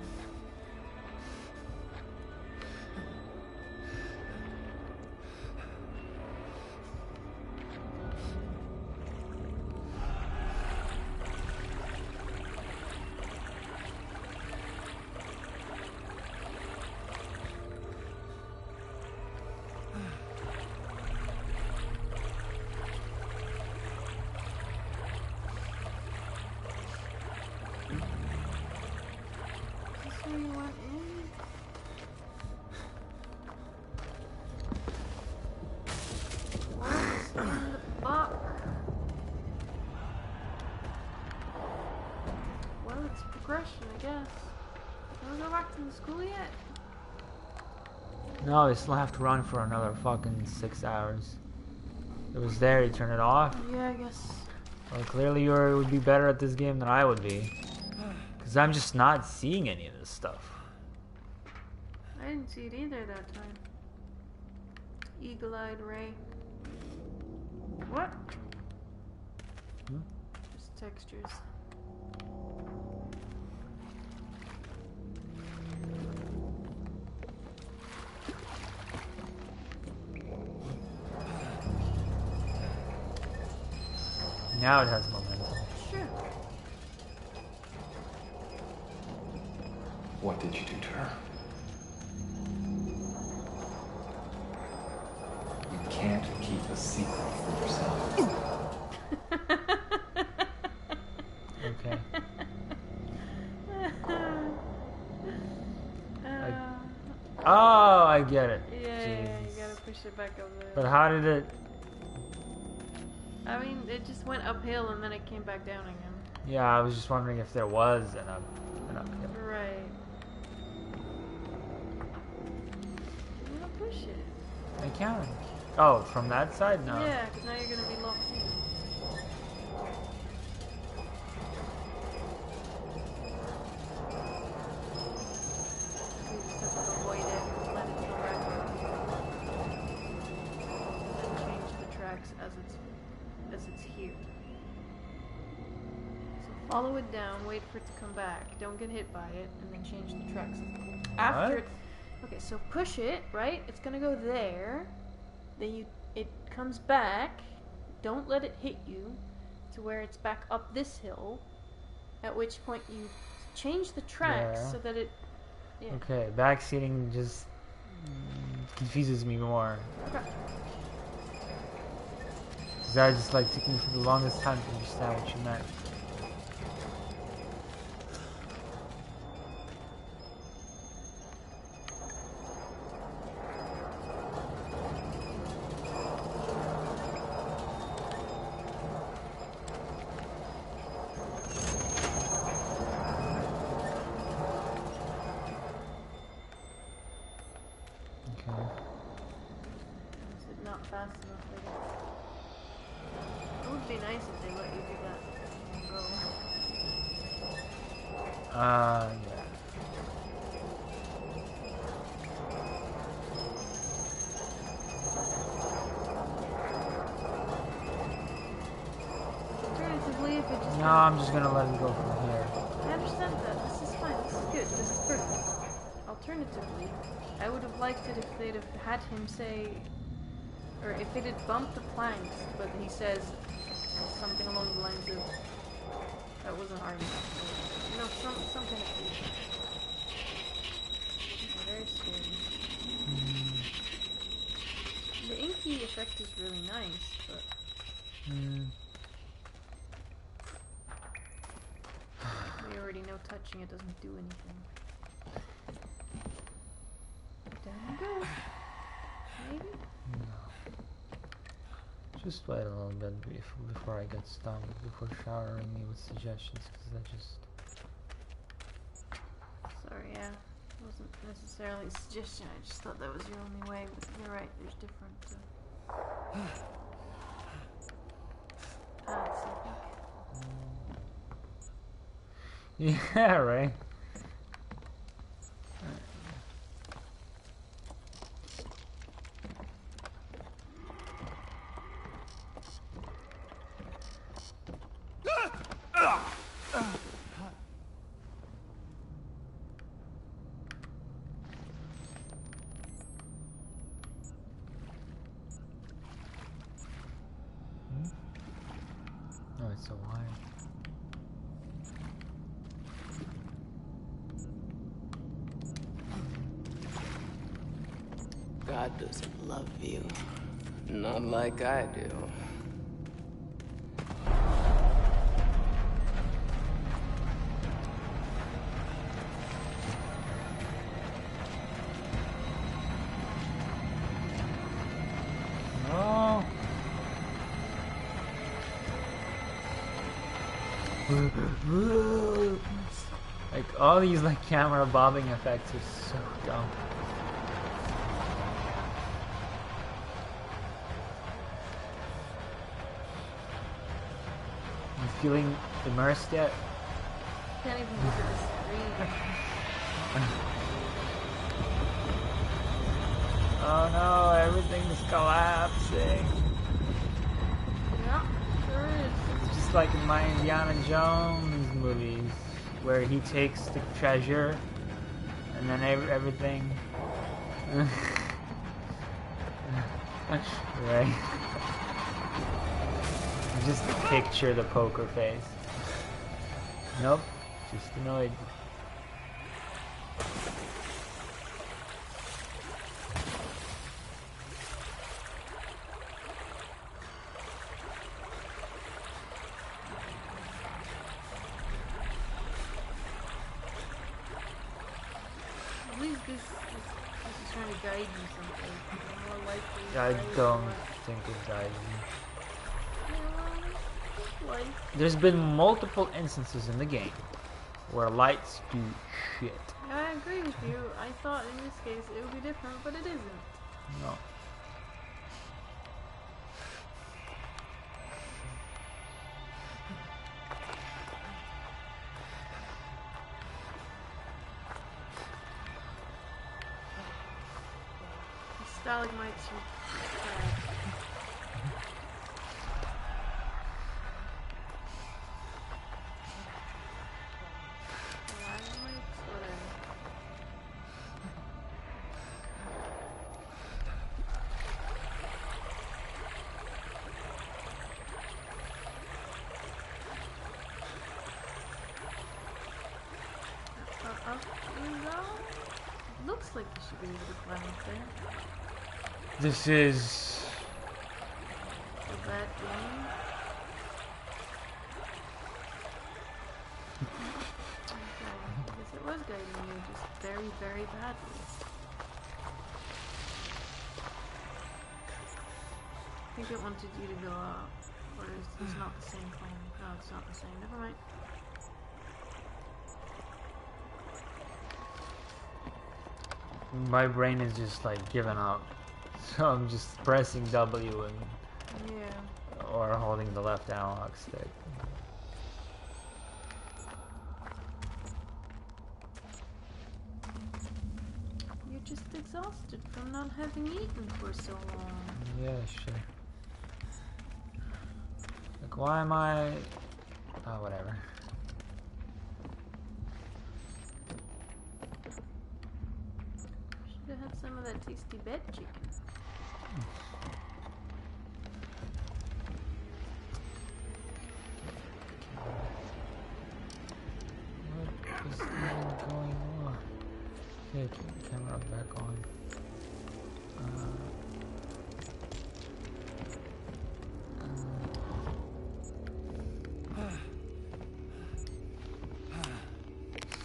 Where you went in? What's in the box? Well, it's progression, I guess. Can we go back to the school yet? No, I still have to run for another fucking 6 hours. It was there, you turn it off. Yeah, I guess. Well, clearly you would be better at this game than I would be. Because I'm just not seeing any of this stuff. I didn't see it either that time. Eagle-eyed Ray. What? Hmm? Just textures. Now it has momentum. Sure. What did you do to her? You can't keep a secret from yourself. Okay. Oh, I get it. Yeah, you Jesus. gotta push it back up there. But how did it... I mean, it just went uphill and then it came back down again. Yeah, I was just wondering if there was an uphill. Right. You gotta push it. I can. Oh, from that side? No. Yeah, because now you're gonna be locked in. You just have to avoid it, let it go back up. And then change the tracks as it's here. So follow it down, wait for it to come back, don't get hit by it, and then change the tracks. After What? it, okay, so push it, right? It's gonna go there. Then it comes back. Don't let it hit you to where it's back up this hill. At which point you change the tracks Yeah. so that it. Yeah. Okay, backseating just confuses me more. Okay. Because that just like took me for the longest time to understand what you meant. Okay. Is it not fast enough? I guess. It would be nice if they let you do that. And go. Yeah. Alternatively, if it just. No, I'm just gonna let him go from here. I understand that. This is fine. This is good. This is perfect. Alternatively, I would have liked it if they'd have had him say, or if it had bumped the planks, but he says something along the lines of, "That wasn't hard enough." You know, something. Very scary. The inky effect is really nice, but we already know touching it doesn't do anything. Down you go. Maybe? Just wait a little bit before I get stung, before showering me with suggestions, because that just... Sorry, yeah. It wasn't necessarily a suggestion, I just thought that was your only way, but you're right, there's different paths, I think. Yeah, right. Oh, it's so wide. God doesn't love you. Not like I do. No. Like all these like camera bobbing effects are so dumb. You feeling immersed yet? Can't even look at the screen. Oh no, everything's collapsing. Yeah, sure is. It's just like in my Indiana Jones movies, where he takes the treasure, and then everything... Right. just picture the poker face. Nope, just annoyed. At least this is trying to guide you something. More likely. I guide you don't more. think it guides me. Yeah, well, life. There's been multiple instances in the game where lights do shit. I agree with you. I thought in this case it would be different, but it isn't. No. The stalagmites are bad. Stalagmites, whatever. Up you go. Looks like you should be able to climb up there. This is... A bad game. Okay, I guess it was guiding you just very, very badly. I think it wanted you to go up. Or it's not the same plan. No, it's not the same. Never mind. My brain is just like giving up. So I'm just pressing W and Yeah. or holding the left analog stick. You're just exhausted from not having eaten for so long. Yeah, sure. Like, why am I... Oh, whatever. Should have had some of that tasty bed chicken. What is even going on? Okay, keep the camera back on.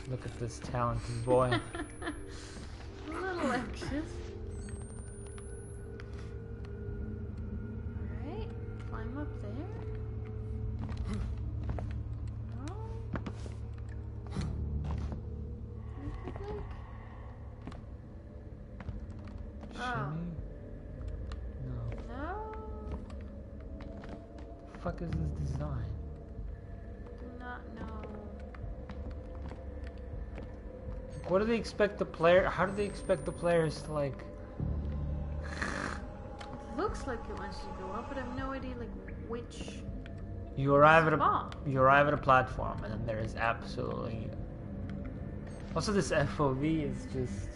Look at this talented boy. A little anxious. Alright, climb up there. Oh. Like. Oh. Shimmy? No. No, The fuck is this design? do not know. What do they expect the player? How do they expect the players to like? It looks like it wants you to go up, but I have no idea like which. You arrive at a spot. platform, and then there is absolutely. Also, this FOV is just.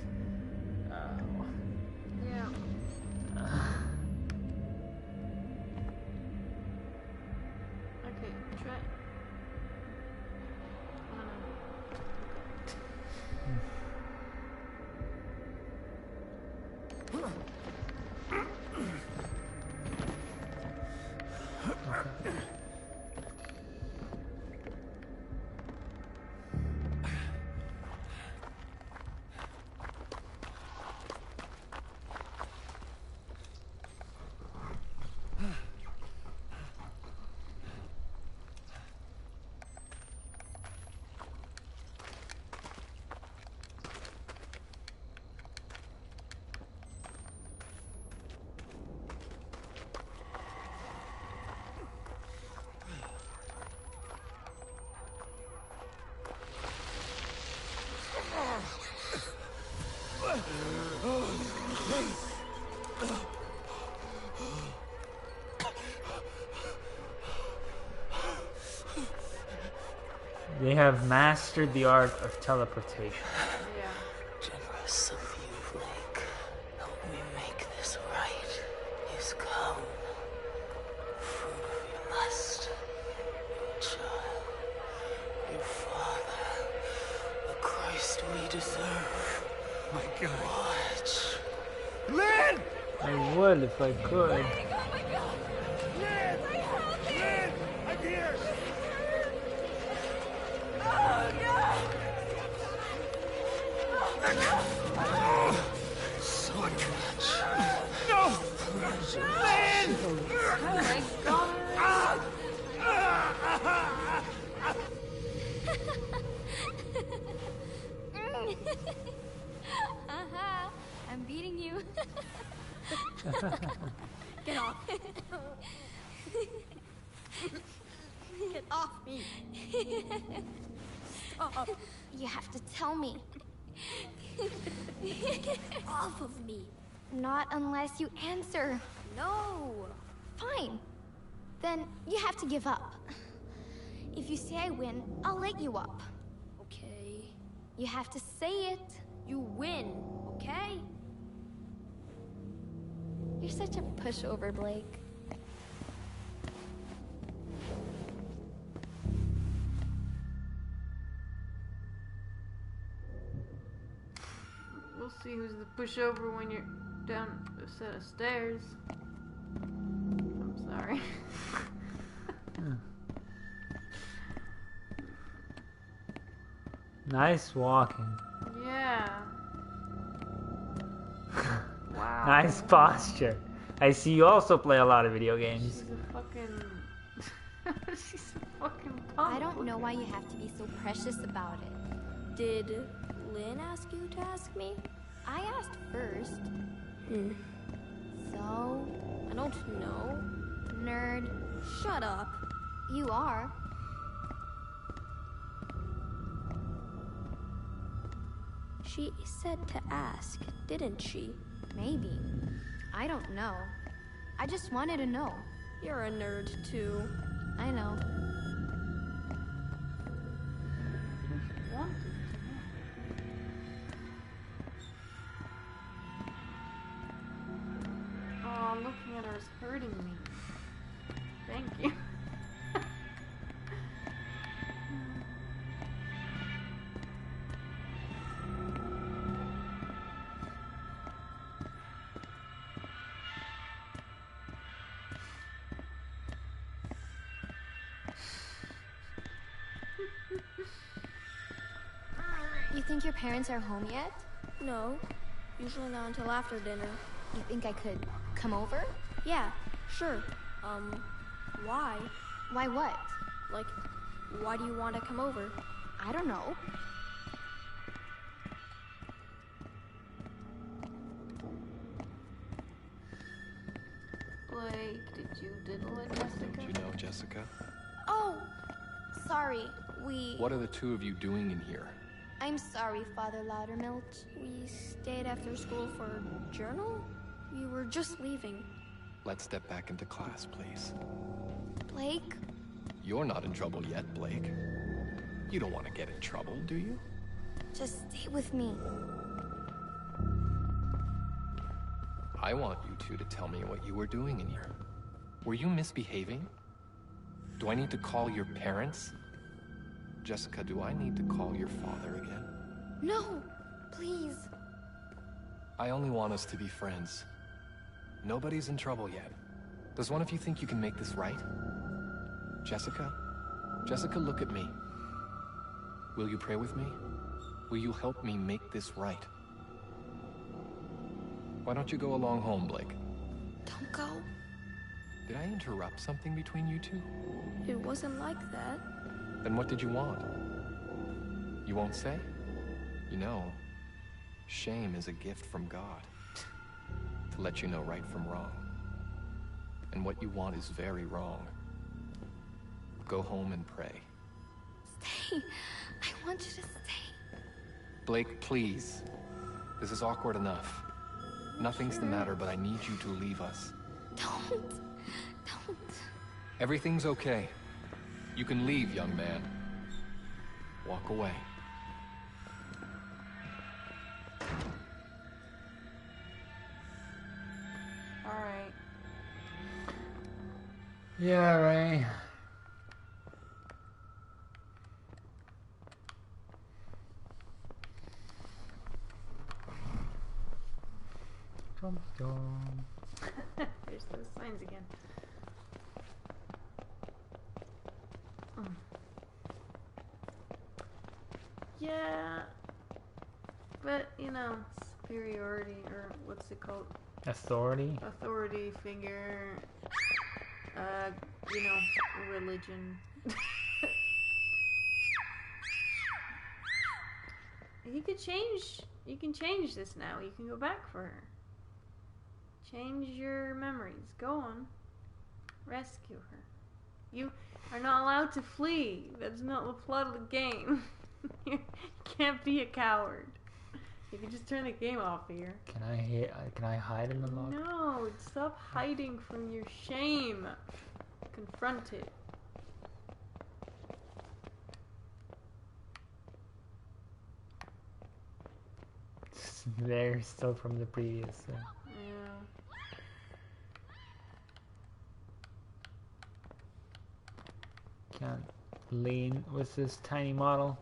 Yeah. Okay, try. Oh no. They have mastered the art of teleportation. Yeah. Generous of you, Blake. Help me make this right. He's come. Fruit of your lust. Lynn! I would if I could. Lynn! Lynn! I'm here! So much. No! Lynn! Oh my god. Haha, I'm beating you. Get off. Get off me. Stop. You have to tell me. Off of me. Not unless you answer. No. Fine. Then you have to give up. If you say I win, I'll let you up. Okay. You have to say it. You win, okay? You're such a pushover, Blake. We'll see who's the pushover when you're down a set of stairs. I'm sorry. Nice walking. Yeah. Wow. Nice posture. I see you also play a lot of video games. She's a fucking... She's a fucking punk. I don't know why you have to be so precious about it. Did Lynn ask you to ask me? I asked first. Hmm. So, I don't know. nerd, Shut up. you are. She said to ask, didn't she? Maybe. I don't know. I just wanted to know. You're a nerd too. I know. Wanted to know. Oh, looking at her is hurting me. Thank you. You think your parents are home yet? No, usually not until after dinner. You think I could come over? Yeah, sure. Why? Why what? Like, why do you want to come over? I don't know. Blake, did you diddle it, Jessica? Don't you know Jessica? Oh, sorry. What are the two of you doing in here? I'm sorry, Father Loudermilk. We stayed after school for a journal? We were just leaving. Let's step back into class, please. Blake? You're not in trouble yet, Blake. You don't want to get in trouble, do you? Just stay with me. I want you two to tell me what you were doing in here. Were you misbehaving? Do I need to call your parents? Jessica, do I need to call your father again? No, please. I only want us to be friends. Nobody's in trouble yet. Does one of you think you can make this right? Jessica? Jessica, look at me. Will you pray with me? Will you help me make this right? Why don't you go along home, Blake? Don't go. Did I interrupt something between you two? It wasn't like that. Then what did you want? You won't say? You know, shame is a gift from God. To let you know right from wrong. And what you want is very wrong. Go home and pray. Stay. I want you to stay. Blake, please. This is awkward enough. Nothing's the matter, but I need you to leave us. Don't. Everything's okay. You can leave, young man. Walk away. Alright. Yeah, Ray. There's those signs again. Yeah, but you know, superiority, or what's it called? Authority. Authority figure. You know, religion. You could change. You can change this now. You can go back for her. Change your memories. Go on. Rescue her. You are not allowed to flee. That's not the plot of the game. You can't be a coward. You can just turn the game off here. Can I hide in the log? No, stop hiding from your shame. Confront it. They're still from the previous. Yeah. Can't lean with this tiny model.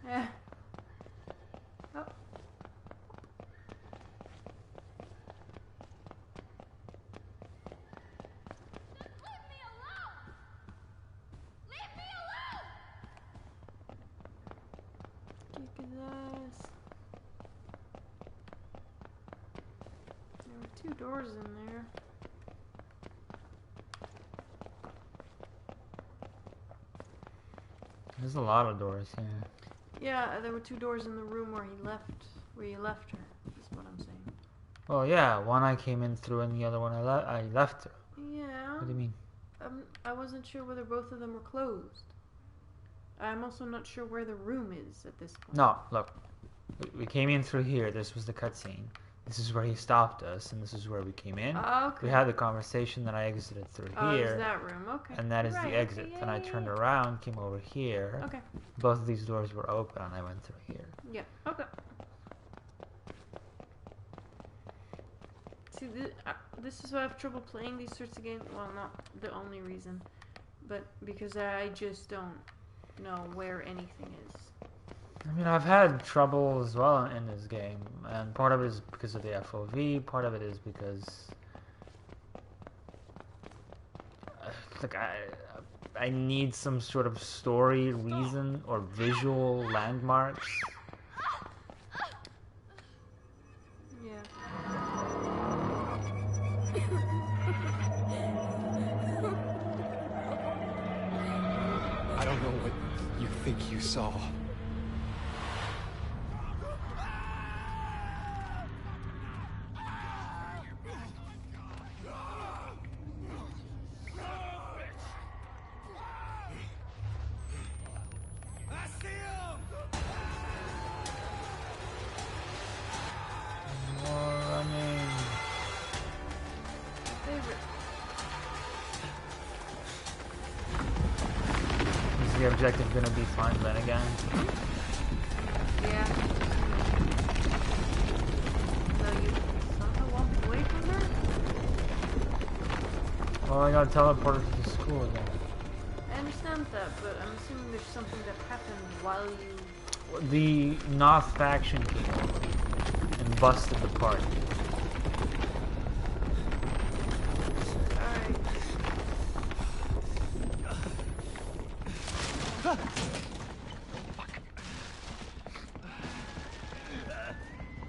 Yeah. Oh. Kick his ass. There were 2 doors in there. There's a lot of doors here. Yeah, there were 2 doors in the room where you left her. That's what I'm saying. Well, yeah, one I came in through and the other one I left her. Yeah. What do you mean? I wasn't sure whether both of them were closed. I'm also not sure where the room is at this point. No, look. We came in through here. This was the cutscene. This is where he stopped us, and this is where we came in. Okay. We had the conversation, then I exited through Oh, here. it's that room. Okay. And that is Right, the exit. okay, Then I yeah, turned yeah. around, came over here. Okay. Both of these doors were open, and I went through here. Yeah. Okay. See, this is why I have trouble playing these sorts of games. Well, not the only reason, but because I just don't know where anything is. I mean, I've had trouble as well in this game, and part of it is because of the FOV, part of it is because like I need some sort of story reason or visual landmarks. Yeah. I don't know what you think you saw. More running. Favorite. Is the objective gonna be find Len again? Yeah. So you somehow walked away from her? Well, I got teleported to the school again. I understand that, but I'm assuming there's something that happened while you... The Noth faction came over and busted the party. Alright.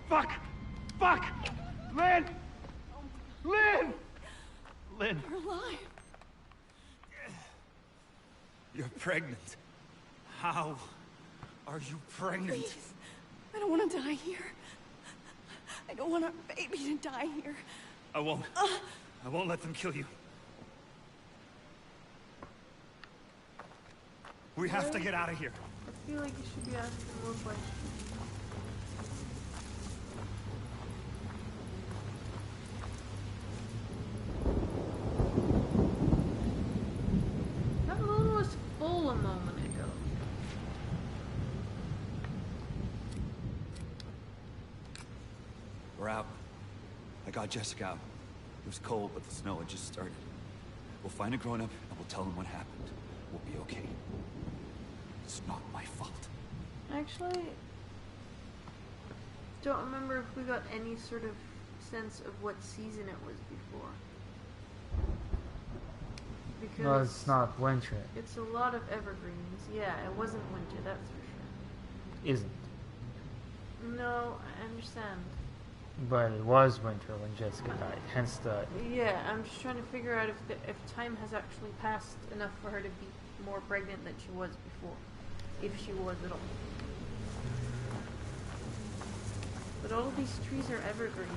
Fuck! Fuck! Lynn! Lynn! Lynn! You're alive. You're pregnant. How are you pregnant? Please. I don't want to die here. I don't want our baby to die here. I won't let them kill you. We have to get out of here. I feel like you should be asking more questions. That moon was full a moment ago. We're out. I got Jessica out. It was cold, but the snow had just started. We'll find a grown-up and we'll tell them what happened. We'll be okay. It's not my fault. Actually, don't remember if we got any sort of sense of what season it was before. Because No, it's not winter. it's a lot of evergreens. Yeah, it wasn't winter, that's for sure. Isn't. No, I understand. But it was winter when Jessica died. Hence the. Yeah, I'm just trying to figure out if time has actually passed enough for her to be more pregnant than she was before. If she was at all. But all of these trees are evergreens.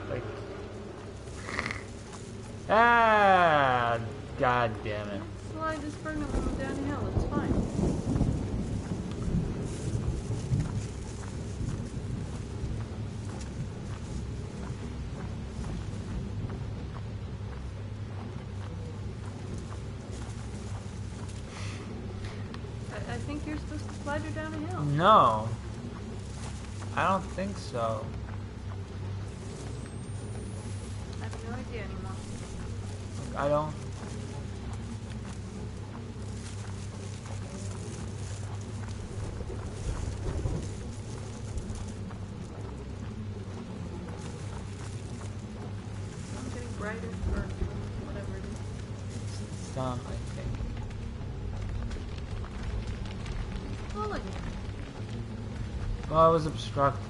Like. Ah! God damn it. Slide this pregnant woman downhill, it's fine. I think you're supposed to slide her down a hill. No. I don't think so. I have no idea anymore. I don't. I'm getting brighter or whatever it is. Some, I think. Well, again. Well, I was obstructed.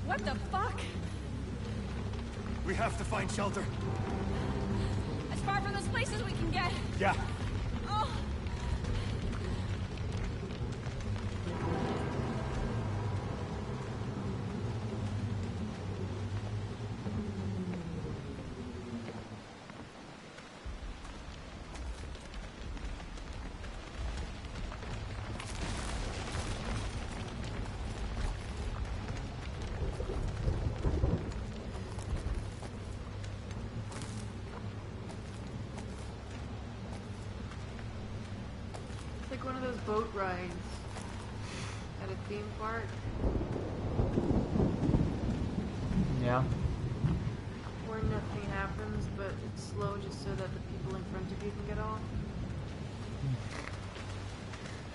What the fuck? We have to find shelter. As far from those places we can get. Yeah. Oh. It's like one of those boat rides at a theme park. Yeah. Where nothing happens, but it's slow just so that the people in front of you can get off.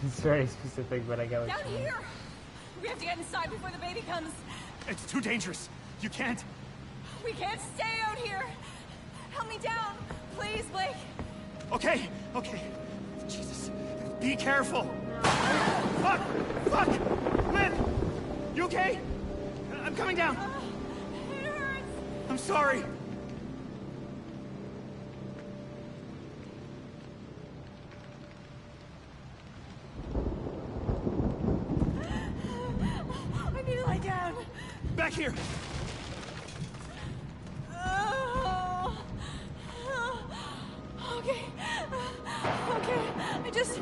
It's very specific, but I get what Down you mean. here! We have to get inside before the baby comes. It's too dangerous. You can't. We can't stay out here. Help me down, please, Blake. Okay, okay. Jesus. Be careful. Fuck! Fuck! Lynn! You okay? I'm coming down. It hurts. I'm sorry. I need to lie down. Back here. Oh. Okay. Okay. I just.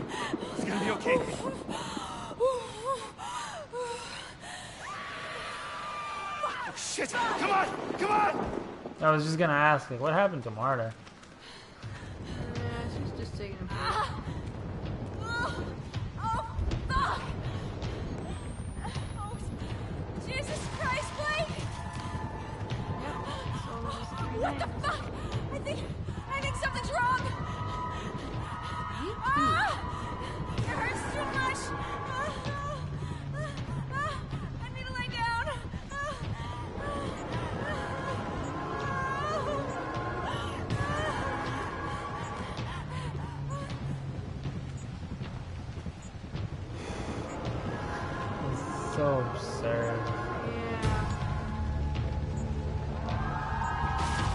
It's gonna be okay. Oh, shit! Come on! Come on! I was just gonna ask, like, what happened to Marta? Yeah, she's just taking a break. Oh, fuck! Oh, Jesus Christ, Blake! Yep, that's all of us three What the names. fuck? I think something's wrong. It hurts too much. I need to lay down. It's so absurd. Yeah.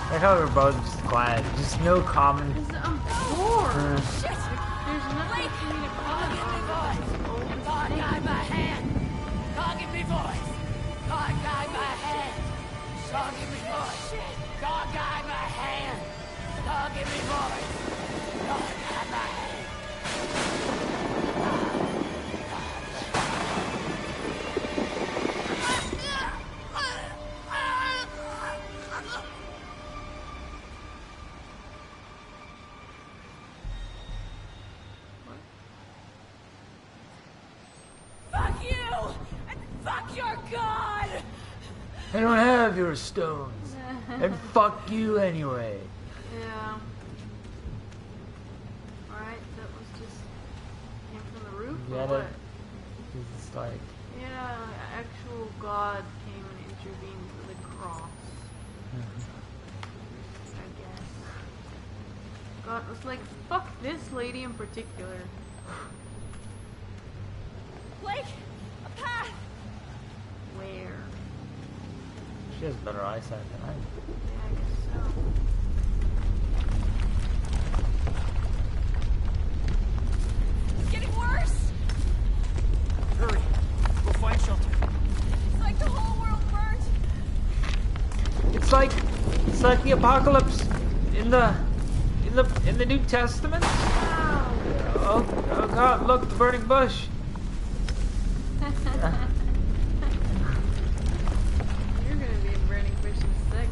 I like how we're both just quiet. Just no comment. I'm bored. Shit! There's nothing for me to comment on. God guide my hand. God give me voice. God guide my hand. God give me voice. God guide my hand. God give me voice. God guide my hand. Fuck you! And fuck your god! I don't have your stones. And fuck you anyway. Yeah. Alright, that was just came from the roof or Get what? it? It's like, Yeah, actual God came and intervened with a cross. I guess. God was like, fuck this lady in particular. Blake, a path. Where? she has better eyesight than I do. Yeah, I guess so. It's getting worse. Hurry! Go find shelter. It's like the whole world burnt. It's like the apocalypse in the New Testament. Oh God! Look, the burning bush. You're gonna be in burning bush in a sec.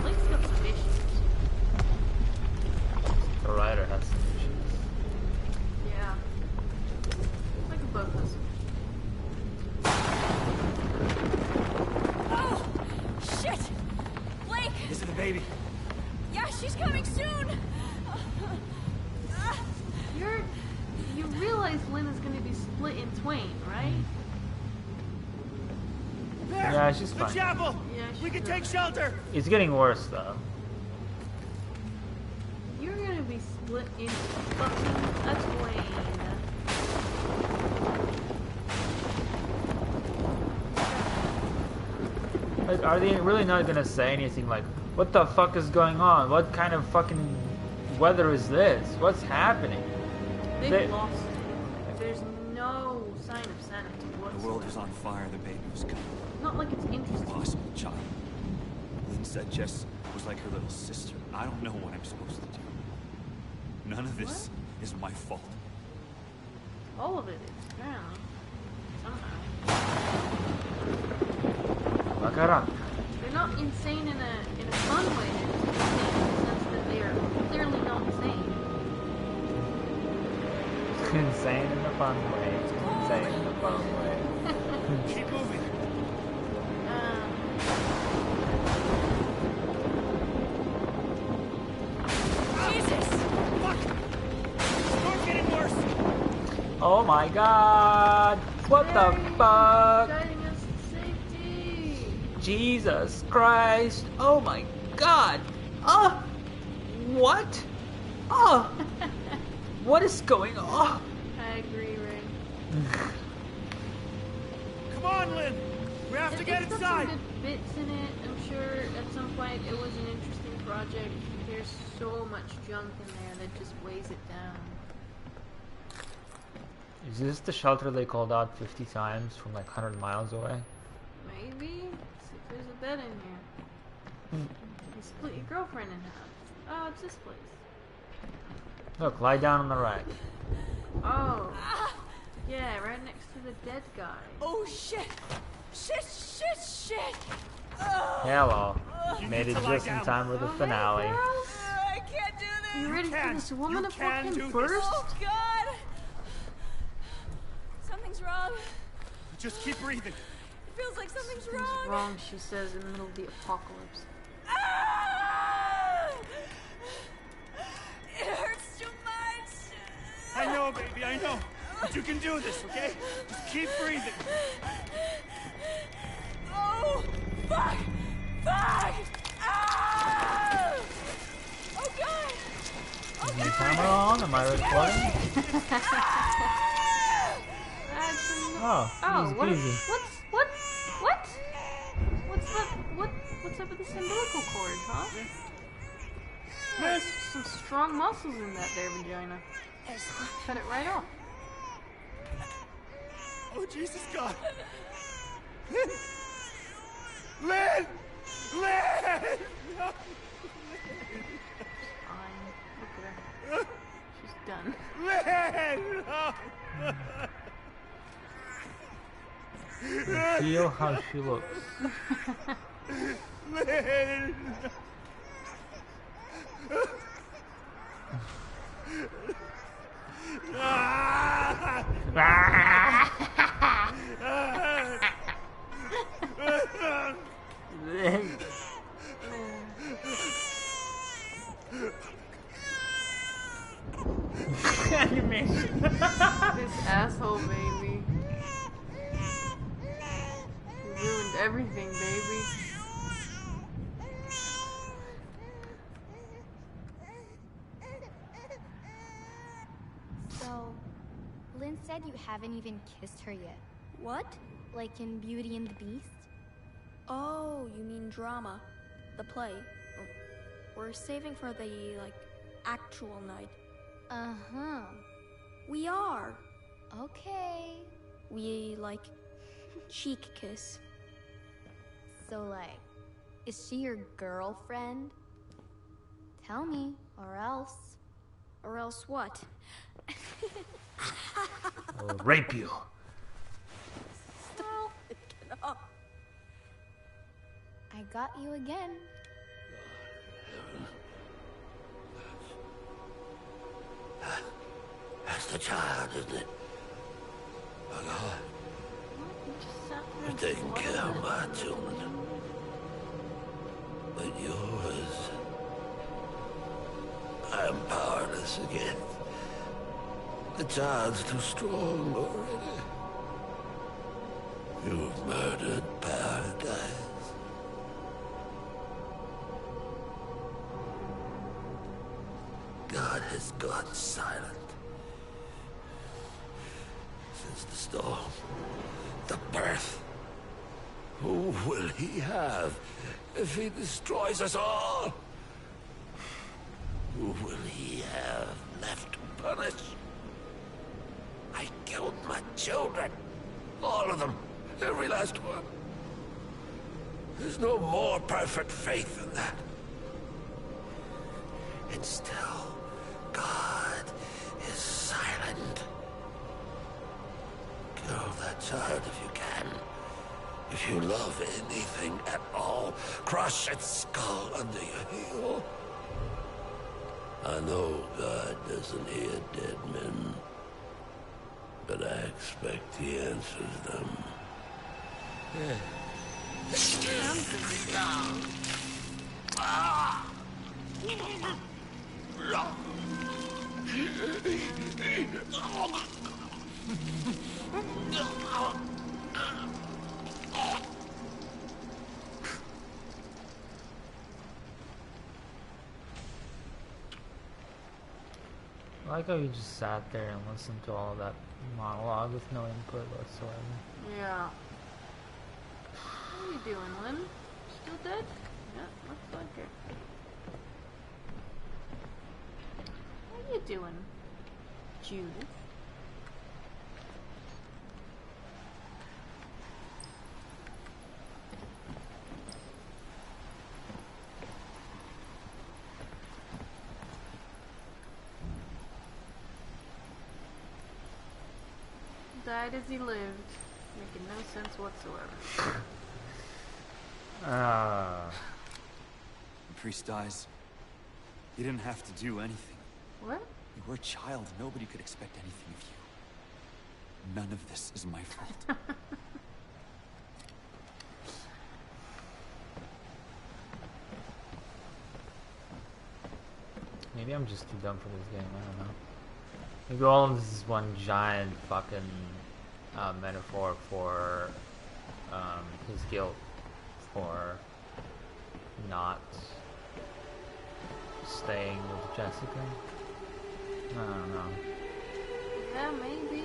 Blake's got some issues. The writer has some issues. Yeah. Like a both us. Oh, shit. Blake. Is it the baby? Yeah, she's coming soon. You realize Lynn is gonna be split in twain, right? There! Yeah, she's the fine. chapel! Yeah, We can she's take shelter! It's getting worse though. You're gonna be split in fucking a twain. Like, are they really not gonna say anything like, what the fuck is going on? What kind of fucking weather is this? What's happening? They've lost it. There's no sign of sanity The whatsoever. world was on fire, the baby was gone. Not like it's interesting. Impossible child. Lynn said Jess was like her little sister. I don't know what I'm supposed to do. None of this is my fault. All of it is, apparently. Somehow. Fuck it up. They're not insane in a fun way. They're just insane in the sense that they are clearly not sane. Insane in a fun way. Insane in a fun way. Keep moving. Jesus. Fuck! Storm's getting worse! Oh my God! What the fuck? Guiding us to safety. Jesus Christ! Oh my God! Oh! What? Oh! What is going on? I agree, Ray. Come on, Lynn! We have to get It's got inside! some good bits in it. I'm sure at some point it was an interesting project. There's so much junk in there that just weighs it down. Is this the shelter they called out 50 times from like 100 miles away? Maybe? See if there's a bed in here. You split your girlfriend in half. Oh, it's this place. Look, lie down on the rack. Oh. Yeah, right next to the dead guy. Oh, shit. Shit. Hello. You Made need it to lie just in down. time for the finale. I can't do this. You ready can. for this woman You to can fucking do this. burst? Oh, God. Something's wrong. Just keep breathing. It feels like something's Something's wrong. wrong, she says in the middle of the apocalypse. Ah! It hurts too much. I know, baby, I know. But you can do this, okay? Just keep breathing. Oh, fuck! Ah! Oh, God! Oh, Is my God! camera on? Am I recording? That's Oh, what? easy. What's up with this umbilical cord, huh? There's some strong muscles in that there vagina. Cut it right off. Oh, Jesus God. Lynn! Lynn! Lynn! No. Fine. Look at her. She's done. Lynn! No. Feel how she looks. Lynn! Ah! Animation. This asshole baby. You ruined everything, baby. So, Lynn said you haven't even kissed her yet. What? Like in Beauty and the Beast? Oh, you mean drama. The play. We're saving for the, like, actual night. Uh-huh. We are. Okay. We, like, cheek kiss. So, like, is she your girlfriend? Tell me, or else. Or else what? I'll rape you. Stop. Get up. I got you again. That's the child, isn't it? Oh, God. You're taking care of my children. But yours... I am powerless again. The child's too strong already. You've murdered paradise. God has gone silent. Since the storm, the birth. Who will he have if he destroys us all? Who will he have left to punish? I killed my children. All of them. Every last one. There's no more perfect faith than that. And still, God is silent. Kill that child if you can. If you love anything at all, crush its skull under your heel. I know God doesn't hear dead men, but I expect he answers them. I like how you just sat there and listened to all that monologue with no input whatsoever. Yeah. What are you doing, Lynn? Still dead? Yeah, looks like it. What are you doing, Judith? Died as he lived, making no sense whatsoever. The priest dies. You didn't have to do anything. What? You were a child. Nobody could expect anything of you. None of this is my fault. Maybe I'm just too dumb for this game, I don't know. Maybe all of this is one giant fucking metaphor for his guilt for not staying with Jessica. I don't know. Yeah, maybe.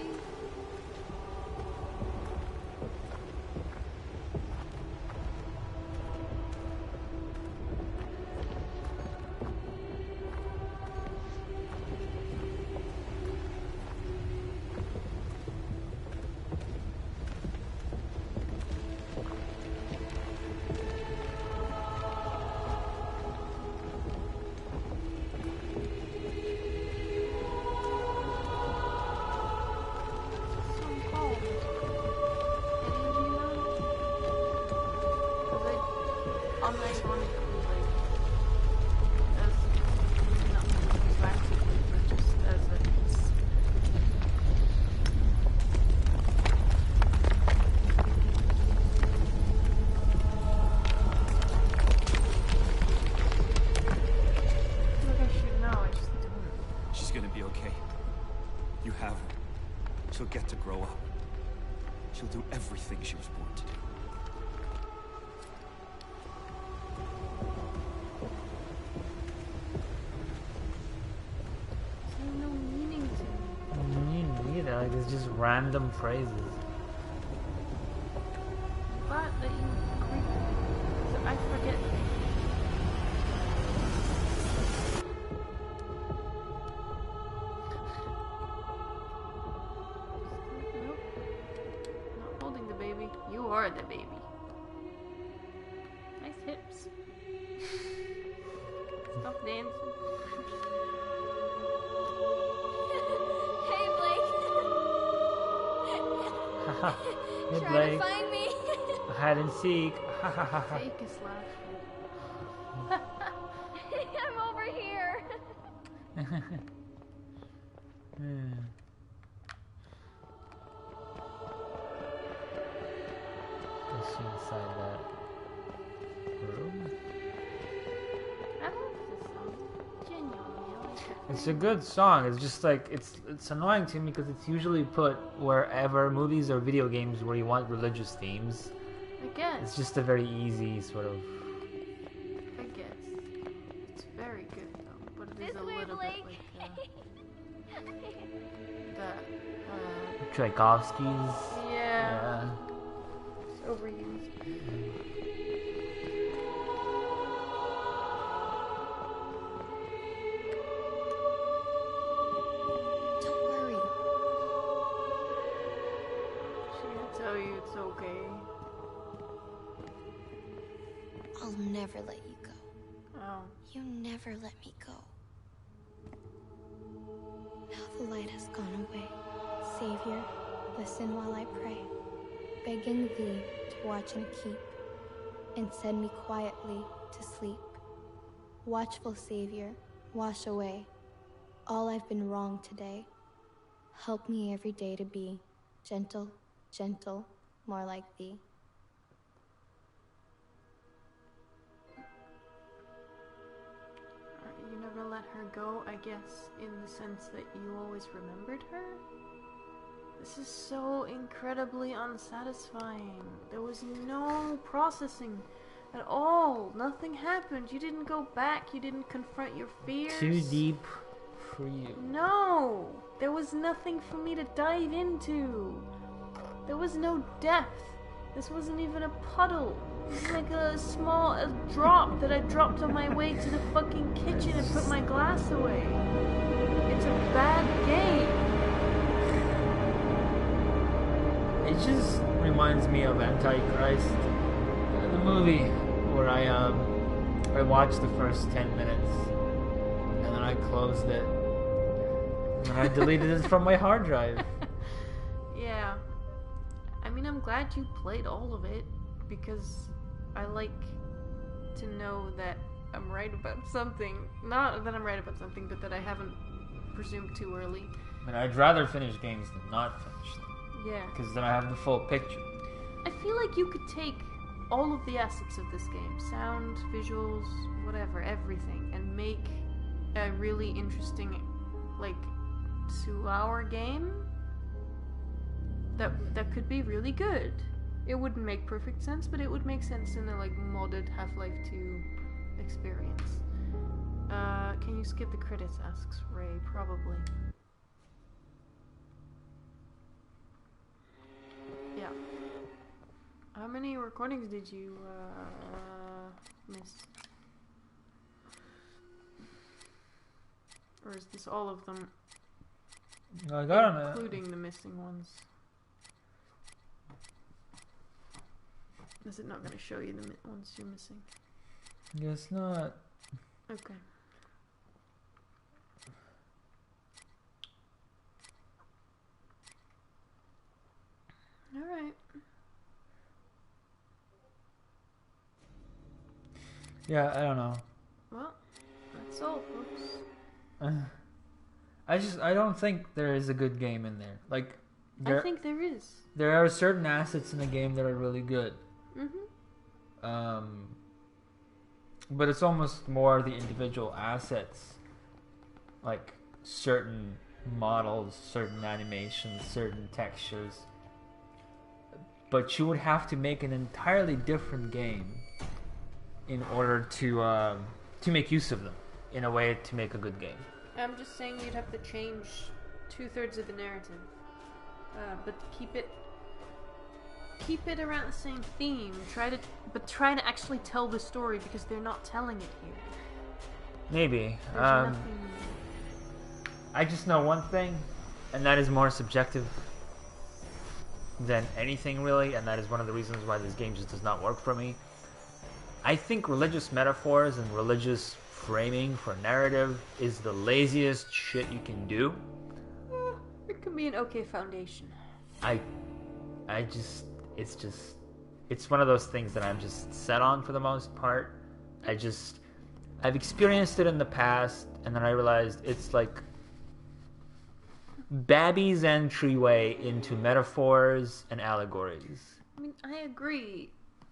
She'll get to grow up. She'll do everything she was born to do. There's no meaning to it. Me neither. Like, it's just random phrases. But that you agree with. So I forget things. Nope. Not holding the baby. You are the baby. Nice hips. Stop dancing. Hey, Blake. Hey, Trying Blake. to find me. Hide and seek. Fake his laugh. I'm over here. Is she inside that room? I love this song. Genuinely, I like it. It's a good song. It's just like it's annoying to me because it's usually put wherever movies or video games where you want religious themes. I guess. It's just a very easy sort of. I guess. It's very good though, but it is This a way, little Blake. bit like Tchaikovsky's. yeah. It's overused. Don't worry. She's gonna tell you it's okay. I'll never let you go. Oh. You never let me go. Now the light has gone away. Savior, listen while I pray, begging thee to watch and keep, and send me quietly to sleep. Watchful Savior, wash away all I've been wrong today. Help me every day to be gentle, gentle, more like thee. You never let her go, I guess, in the sense that you always remembered her? This is so incredibly unsatisfying. There was no processing at all. Nothing happened. You didn't go back. You didn't confront your fears. Too deep for you. No! There was nothing for me to dive into. There was no depth. This wasn't even a puddle. This is like a drop that I dropped on my way to the fucking kitchen and put my glass away. It's a bad game. It just reminds me of Antichrist, the movie, where I watched the first 10 minutes and then I closed it and I deleted it from my hard drive. Yeah. I mean, I'm glad you played all of it because I like to know that I'm right about something. Not that I'm right about something, but that I haven't presumed too early. I mean, I'd rather finish games than not finish them. Yeah. Because then I have the full picture. I feel like you could take all of the assets of this game, sound, visuals, whatever, everything, and make a really interesting, like, 2-hour game that could be really good. It wouldn't make perfect sense, but it would make sense in a, like, modded Half-Life 2 experience. Can you skip the credits, asks Ray. Probably. Yeah. How many recordings did you miss? Or is this all of them? I got them. Including the missing ones. Is it not going to show you the ones you're missing? Guess not. Okay. Alright. Yeah, I don't know. Well, that's all, folks. I don't think there is a good game in there. Like, I think there is. There are certain assets in the game that are really good. Mm-hmm. But it's almost more the individual assets, like certain models, certain animations, certain textures. But you would have to make an entirely different game in order to make use of them in a way to make a good game. I'm just saying you'd have to change 2/3 of the narrative, but keep it around the same theme. Try to actually tell the story, because they're not telling it here. Maybe. There's nothing. I just know one thing, and that is more subjective than anything really, and that is one of the reasons why this game just does not work for me. I think religious metaphors and religious framing for narrative is the laziest shit you can do. It could be an okay foundation. It's one of those things that I'm just set on for the most part. I've experienced it in the past, and then I realized it's like Babby's entryway into metaphors and allegories. I mean, I agree,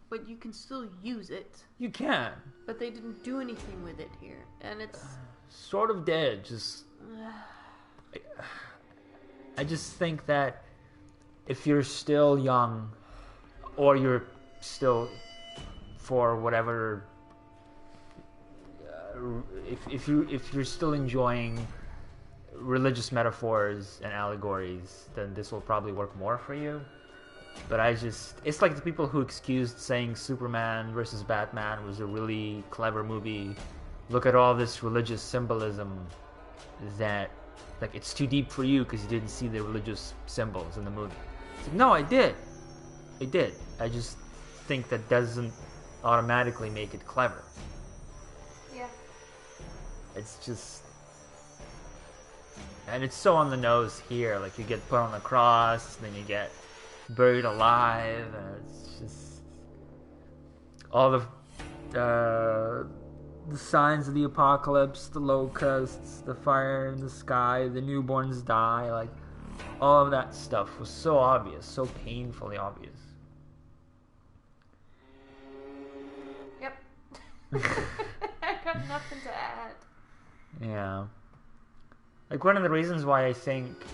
but you can still use it. You can. But they didn't do anything with it here, and it's sort of dead. I just think that if you're still young, or you're still, for whatever, if you're still enjoying religious metaphors and allegories, then this will probably work more for you. But it's like the people who excused saying Superman versus Batman was a really clever movie. Look at all this religious symbolism that, like, it's too deep for you because you didn't see the religious symbols in the movie. It's like, no, I did. I just think that doesn't automatically make it clever. Yeah. It's just... And it's so on the nose here. Like, you get put on the cross, then you get buried alive, and it's just... all the signs of the apocalypse, the locusts, the fire in the sky, the newborns die, like, all of that stuff was so obvious, so painfully obvious. Yep. I got nothing to add. Yeah. Like, one of the reasons why I think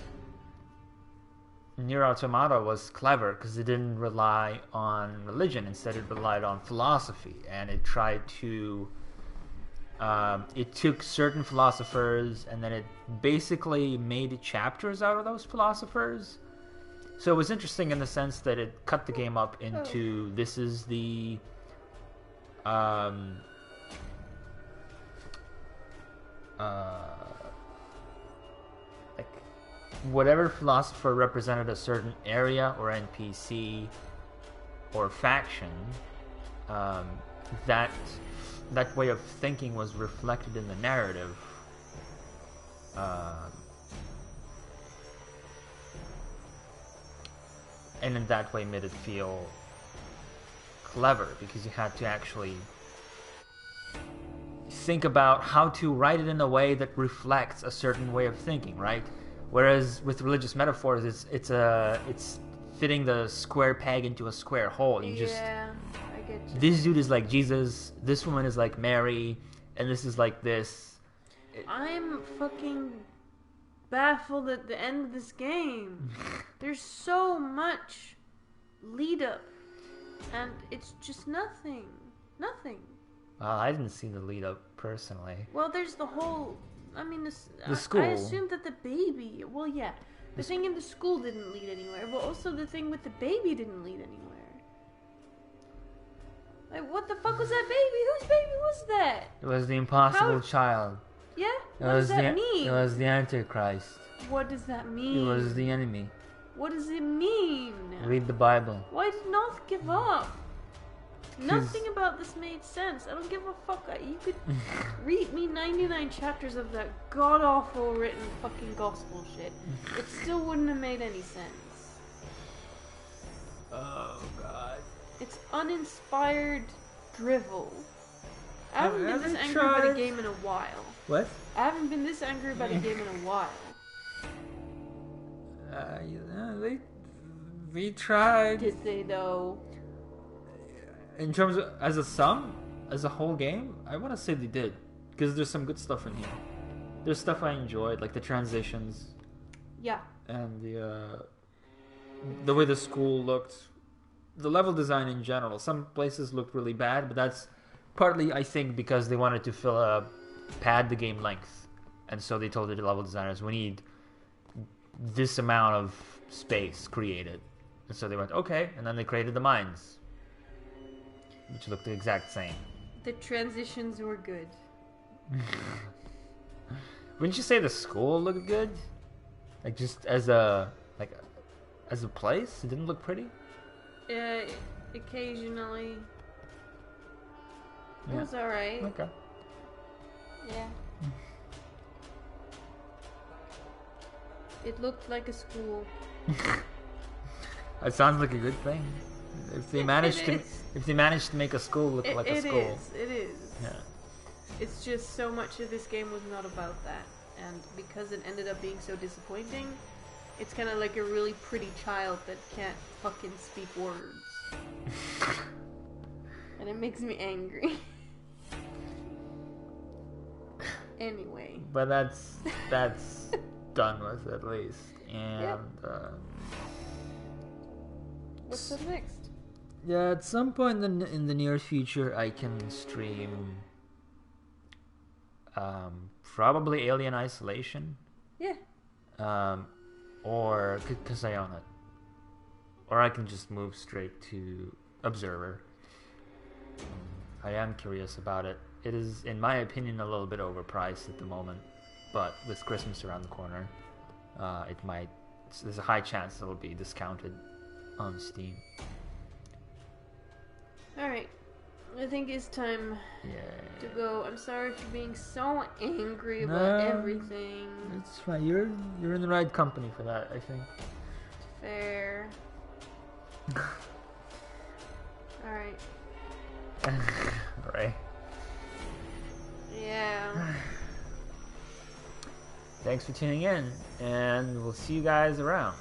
Nier Automata was clever, because it didn't rely on religion. Instead, it relied on philosophy, and it tried to... it took certain philosophers, and then it basically made chapters out of those philosophers. So it was interesting in the sense that it cut the game up into, this is the... like, whatever philosopher represented a certain area or NPC or faction, that way of thinking was reflected in the narrative. And in that way made it feel clever, because you had to actually think about how to write it in a way that reflects a certain way of thinking, right? Whereas with religious metaphors, it's fitting the square peg into a square hole. I get you. This dude is like Jesus, this woman is like Mary, and this is like this. I'm fucking baffled at the end of this game. There's so much lead up, and it's just nothing. I didn't see the lead up personally. Well, there's the whole... I mean, the school. I assumed that the baby... Well, yeah. The thing in the school didn't lead anywhere, but also the thing with the baby didn't lead anywhere. Like, what the fuck was that baby? Whose baby was that? It was the impossible child. Yeah? What does that mean? It was the Antichrist. What does that mean? It was the enemy. What does it mean? Read the Bible. Why did not give up? Nothing about this made sense. I don't give a fuck. You could read me 99 chapters of that god-awful written fucking gospel shit. It still wouldn't have made any sense. Oh, God. It's uninspired drivel. I haven't been this angry about a game in a while. What? I haven't been this angry about a game in a while. They tried. Did they, though? In terms of, as a sum, as a whole game, I want to say they did. Because there's some good stuff in here. There's stuff I enjoyed, like the transitions. Yeah. And the way the school looked, the level design in general. Some places looked really bad, but that's partly, I think, because they wanted to pad the game length, and so they told the level designers, we need this amount of space created, and so they went okay, and then they created the mines, which looked the exact same. The transitions were good. Wouldn't you say the school looked good? Like just as a place, it didn't look pretty. Occasionally. It was alright. Okay. Yeah. It looked like a school. That sounds like a good thing. If they managed to make a school look like a school. It is. Yeah. It's just so much of this game was not about that, and because it ended up being so disappointing, it's kind of like a really pretty child that can't fucking speak words. And it makes me angry. Anyway. But that's done with at least. And what's up next? Yeah, at some point in the near future, I can stream probably Alien Isolation. Yeah. Or because I own it, or I can just move straight to Observer. I am curious about it. It is, in my opinion, a little bit overpriced at the moment, but with Christmas around the corner, there's a high chance it'll be discounted on Steam. Alright, I think it's time to go. I'm sorry for being so angry about everything. It's fine. You're in the right company for that, I think. Fair. Alright. Alright. Yeah. Thanks for tuning in, and we'll see you guys around.